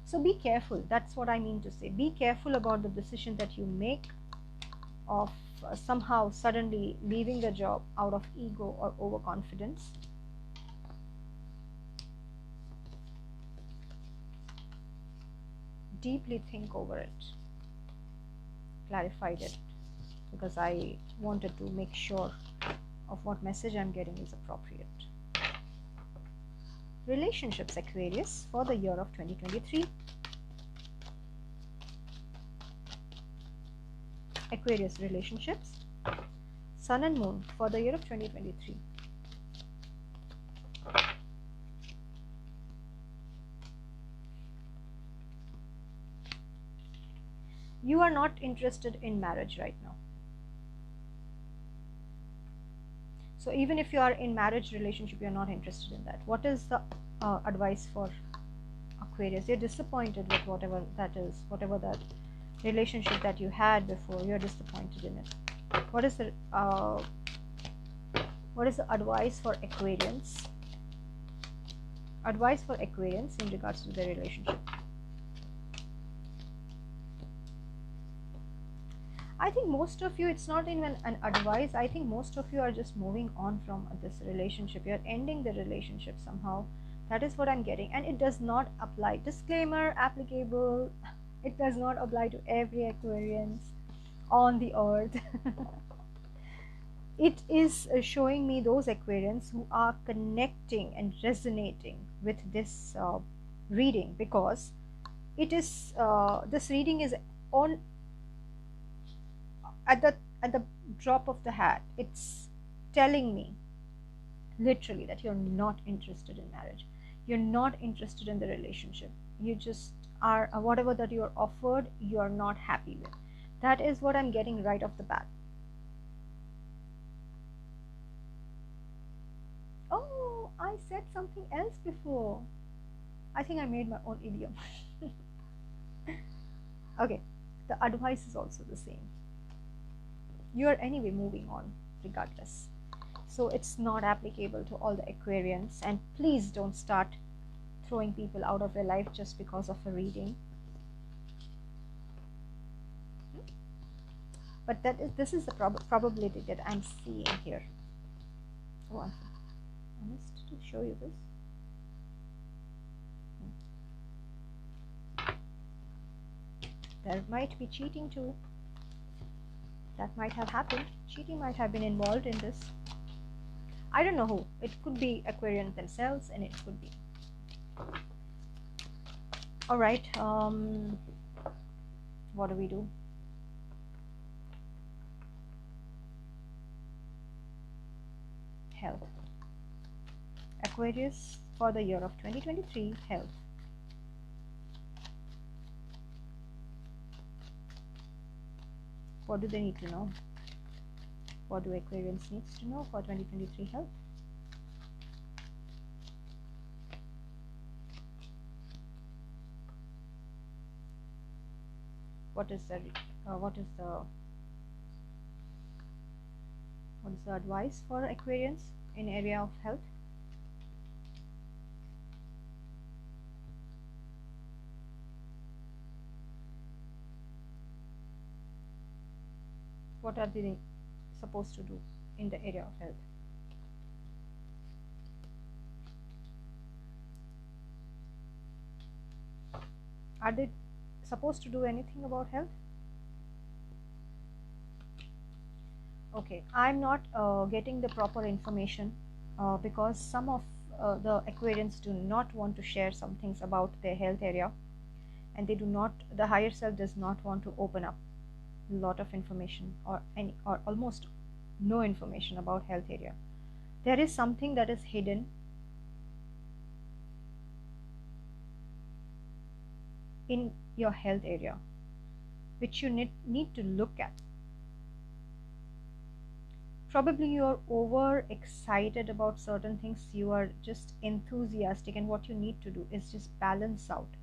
So be careful, that's what I mean to say. Be careful about the decision that you make of somehow suddenly leaving the job out of ego or overconfidence. Deeply think over it. Clarified it, because I wanted to make sure of what message I'm getting is appropriate. Relationships, Aquarius, for the year of 2023. Aquarius relationships, Sun and Moon for the year of 2023. You are not interested in marriage right now. So even if you are in marriage relationship, you're not interested in that. What is the advice for Aquarius? You're disappointed with whatever that is, whatever that relationship that you had before, you're disappointed in it. What is the advice for Aquarians? Advice for Aquarians in regards to their relationship. I think most of you, it's not even an advice. I think most of you are just moving on from this relationship. You're ending the relationship somehow. That is what I'm getting. And it does not apply. Disclaimer, applicable. It does not apply to every Aquarians on the earth. It is showing me those Aquarians who are connecting and resonating with this reading, because it is this reading is on at the drop of the hat. It's telling me literally that you're not interested in marriage, you're not interested in the relationship, you just are whatever that you're offered, you're not happy with. That is what I'm getting right off the bat. Oh, I said something else before. I think I made my own idiom. Okay, the advice is also the same. You are anyway moving on regardless, so it's not applicable to all the Aquarians. And please don't start throwing people out of your life just because of a reading. But this is the probability that I'm seeing here. Oh, I missed to show you this. There might be cheating too. That might have happened. Cheating might have been involved in this. I don't know who. It could be Aquarians themselves, and it could be. All right. What do we do? Health. Aquarius for the year of 2023. Health. What do they need to know? What do Aquarians need to know for 2023 health? What is the advice for Aquarians in area of health? What are they supposed to do in the area of health? Are they supposed to do anything about health? Okay, I'm not getting the proper information because some of the Aquarians do not want to share some things about their health area, and they do not, the higher self does not want to open up a lot of information or almost no information about health area. There is something that is hidden in your health area which you need to look at. Probably you are over excited about certain things, you are just enthusiastic, and what you need to do is just balance out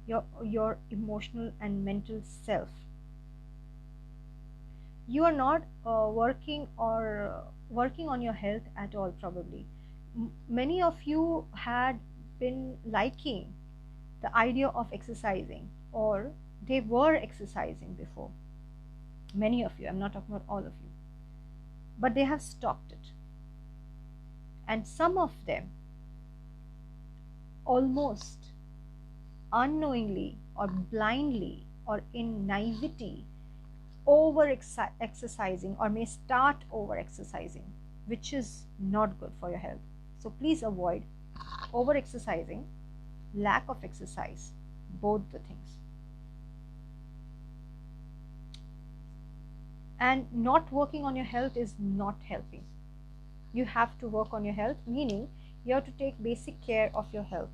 your emotional and mental self. You are not working on your health at all. Probably many of you had been liking the idea of exercising, or they were exercising before. Many of you, I'm not talking about all of you, but they have stopped it. And some of them almost unknowingly or blindly or in naivety over exercising, or may start over exercising, which is not good for your health. So please avoid over exercising, lack of exercise, both the things. And not working on your health is not helping. You have to work on your health, meaning you have to take basic care of your health.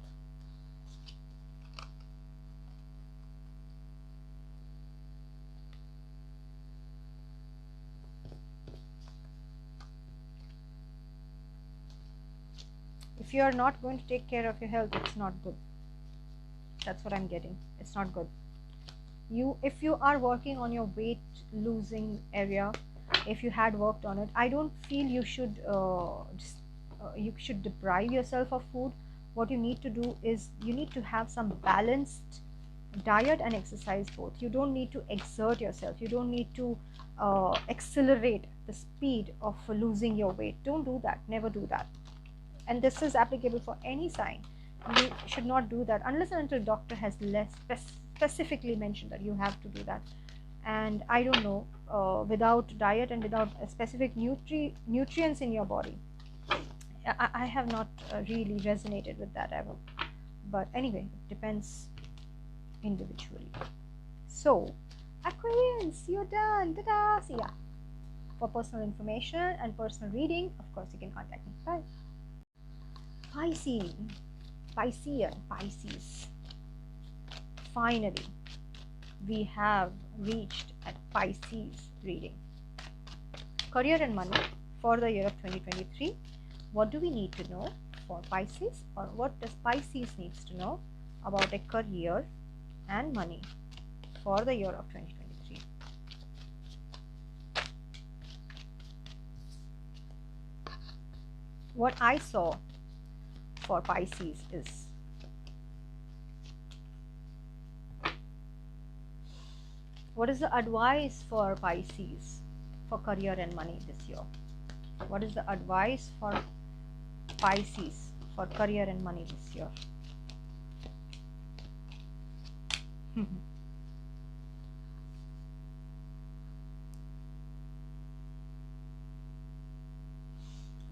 If you are not going to take care of your health, it's not good. That's what I'm getting. It's not good. If you are working on your weight losing area, if you had worked on it, I don't feel you should deprive yourself of food. What you need to do is you need to have some balanced diet and exercise both. You don't need to exert yourself. You don't need to accelerate the speed of losing your weight. Don't do that. Never do that. And this is applicable for any sign. You should not do that unless and until doctor has specifically mentioned that you have to do that. And I don't know, without diet and without specific nutrients in your body, I have not really resonated with that ever. But anyway, it depends individually. So Aquarians, you're done. Ta-da! See ya. For personal information and personal reading, of course, you can contact me. Bye. Pisces. Finally, we have reached at Pisces reading. Career and money for the year of 2023. What do we need to know for Pisces, or what does Pisces needs to know about a career and money for the year of 2023? What I saw for Pisces is what is the advice for Pisces for career and money this year? What is the advice for Pisces for career and money this year?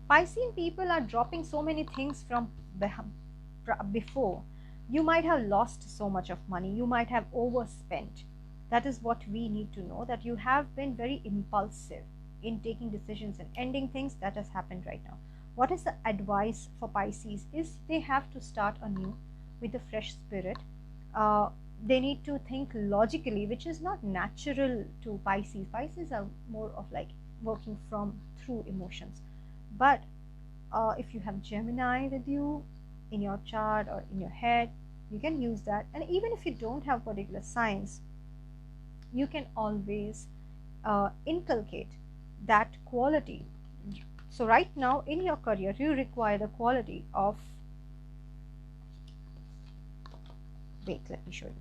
Piscean people are dropping so many things from before. You might have lost so much of money, you might have overspent. That is what we need to know, that you have been very impulsive in taking decisions and ending things. That has happened right now. What is the advice for Pisces is they have to start anew with a fresh spirit. They need to think logically, which is not natural to Pisces. Pisces are more of like working from through emotions. But if you have Gemini with you in your chart or in your head, you can use that. And even if you don't have particular signs, you can always inculcate that quality. So right now in your career, you require the quality of, wait, let me show you,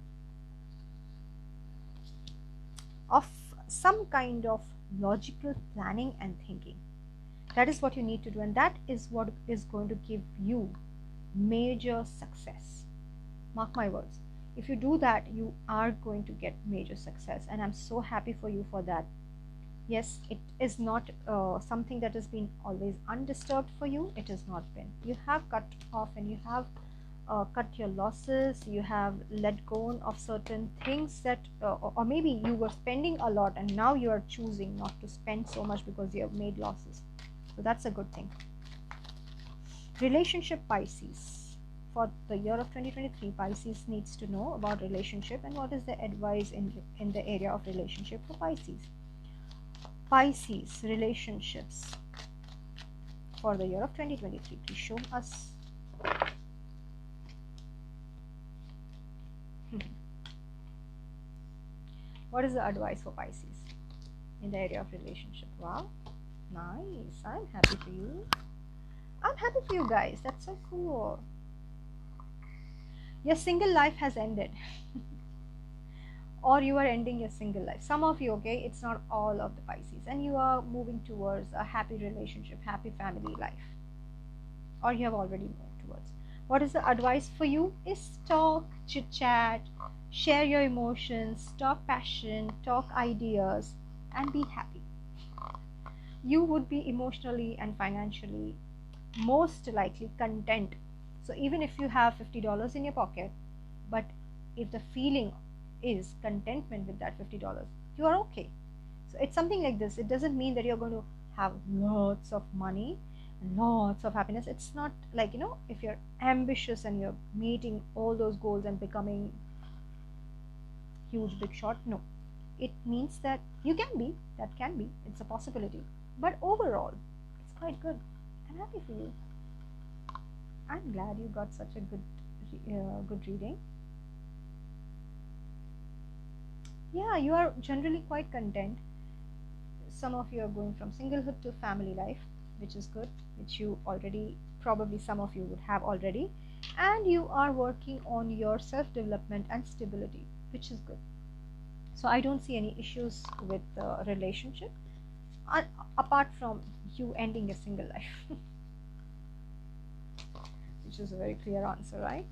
of some kind of logical planning and thinking. That is what you need to do, and that is what is going to give you major success. Mark my words. If you do that, you are going to get major success, and I'm so happy for you for that. Yes, it is not something that has been always undisturbed for you. It has not been. You have cut off and you have cut your losses. You have let go of certain things that, or maybe you were spending a lot and now you are choosing not to spend so much because you have made losses. So that's a good thing. Relationship, Pisces. For the year of 2023, Pisces needs to know about relationship and what is the advice in the area of relationship for Pisces. Pisces, relationships for the year of 2023. Please show us. What is the advice for Pisces in the area of relationship? Wow, nice. I'm happy for you. I'm happy for you guys. That's so cool. Your single life has ended. Or you are ending your single life. Some of you, okay, it's not all of the Pisces, and you are moving towards a happy relationship, happy family life, or you have already moved towards. What is the advice for you is talk, chit chat, share your emotions, talk passion, talk ideas, and be happy. You would be emotionally and financially most likely content. So even if you have $50 in your pocket, but if the feeling is contentment with that $50, you are okay. So it's something like this. It doesn't mean that you're going to have lots of money and lots of happiness. It's not like, you know, if you're ambitious and you're meeting all those goals and becoming huge big shot. No, it means that you can be, that can be, it's a possibility, but overall it's quite good. I'm happy for you. I'm glad you got such a good reading. Yeah, you are generally quite content. Some of you are going from singlehood to family life, which is good, which you already, probably some of you would have already, and you are working on your self-development and stability, which is good. So I don't see any issues with the relationship apart from you ending your single life. Which is a very clear answer, right?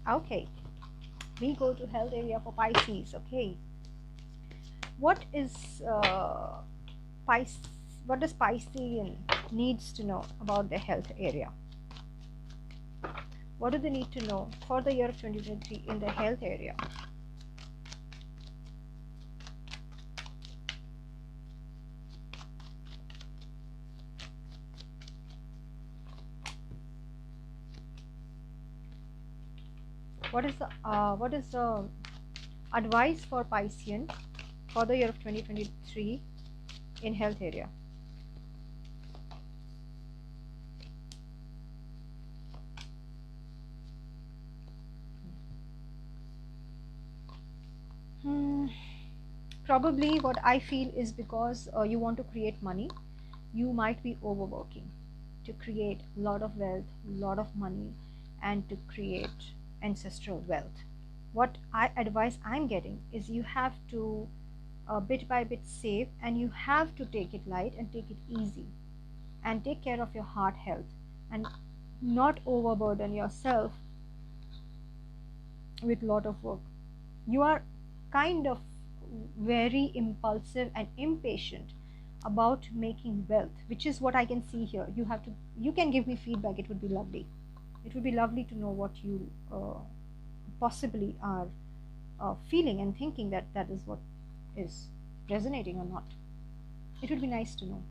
Okay, we go to health area for Pisces. Okay, what does Piscean needs to know about the health area? What do they need to know for the year of 2023 in the health area? What is the advice for Piscean for the year of 2023 in health area? Probably what I feel is because you want to create money, you might be overworking to create a lot of wealth, lot of money, and to create ancestral wealth. What advice I'm getting is you have to bit by bit save, and you have to take it light and take it easy and take care of your heart health and not overburden yourself with lot of work. You are kind of very impulsive and impatient about making wealth, which is what I can see here. You can give me feedback. It would be lovely. It would be lovely to know what you possibly are feeling and thinking, that is what is resonating or not. It would be nice to know.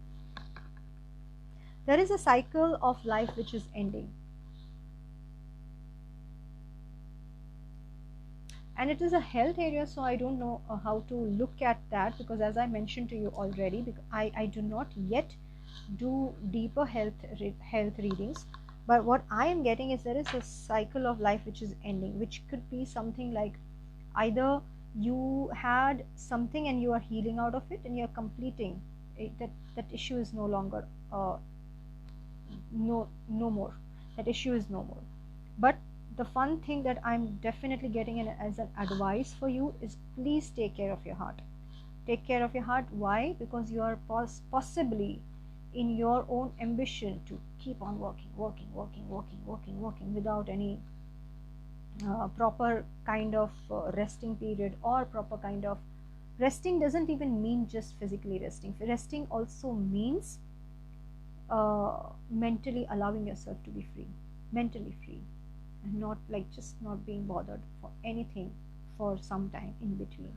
There is a cycle of life which is ending, and it is a health area, so I don't know how to look at that, because as I mentioned to you already, because I do not yet do deeper health readings. But what I am getting is there is a cycle of life which is ending, which could be something like either you had something and you are healing out of it and you are completing it, that issue is no longer no more, that issue is no more. But the fun thing that I'm definitely getting as an advice for you is, please take care of your heart. Take care of your heart. Why? Because you are possibly in your own ambition to keep on working without any proper kind of resting period, or proper kind of resting doesn't even mean just physically resting. Resting also means mentally allowing yourself to be free, mentally free, and not like just not being bothered for anything for some time in between.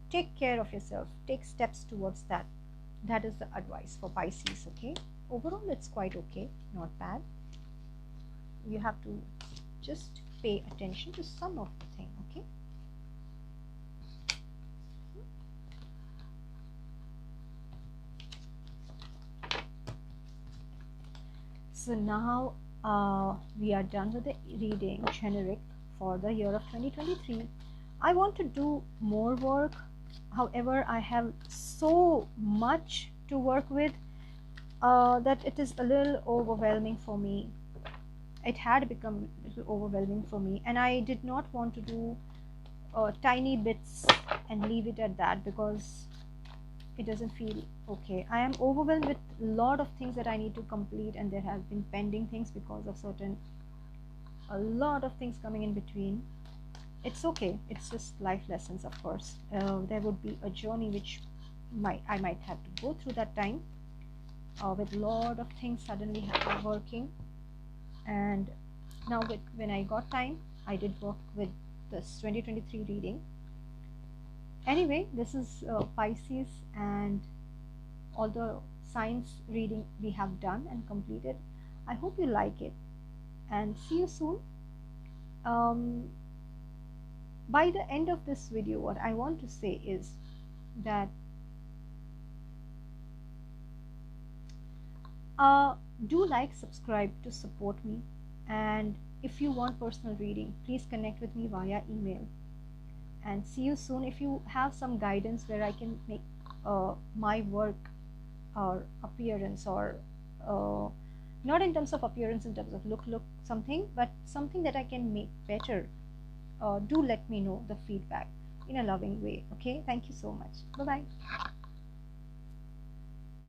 Take care of yourself, take steps towards that. That is the advice for Pisces. Okay, overall it's quite okay, not bad. You have to just pay attention to some of the thing. Okay, so now we are done with the reading generic for the year of 2023. I want to do more work. However, I have so much to work with that it is a little overwhelming for me. It had become a little overwhelming for me, and I did not want to do tiny bits and leave it at that, because it doesn't feel okay. I am overwhelmed with a lot of things that I need to complete, and there have been pending things because of a lot of things coming in between. It's okay, it's just life lessons, of course. There would be a journey which I might have to go through that time with a lot of things suddenly working. And now when I got time, I did work with this 2023 reading. Anyway, this is Pisces, and all the signs reading we have done and completed. I hope you like it, and see you soon. By the end of this video, what I want to say is that do like, subscribe to support me, and if you want personal reading, please connect with me via email. And see you soon. If you have some guidance where I can make my work or appearance, or not in terms of appearance, in terms of look something, but something that I can make better, do let me know the feedback in a loving way. Okay, thank you so much. Bye bye.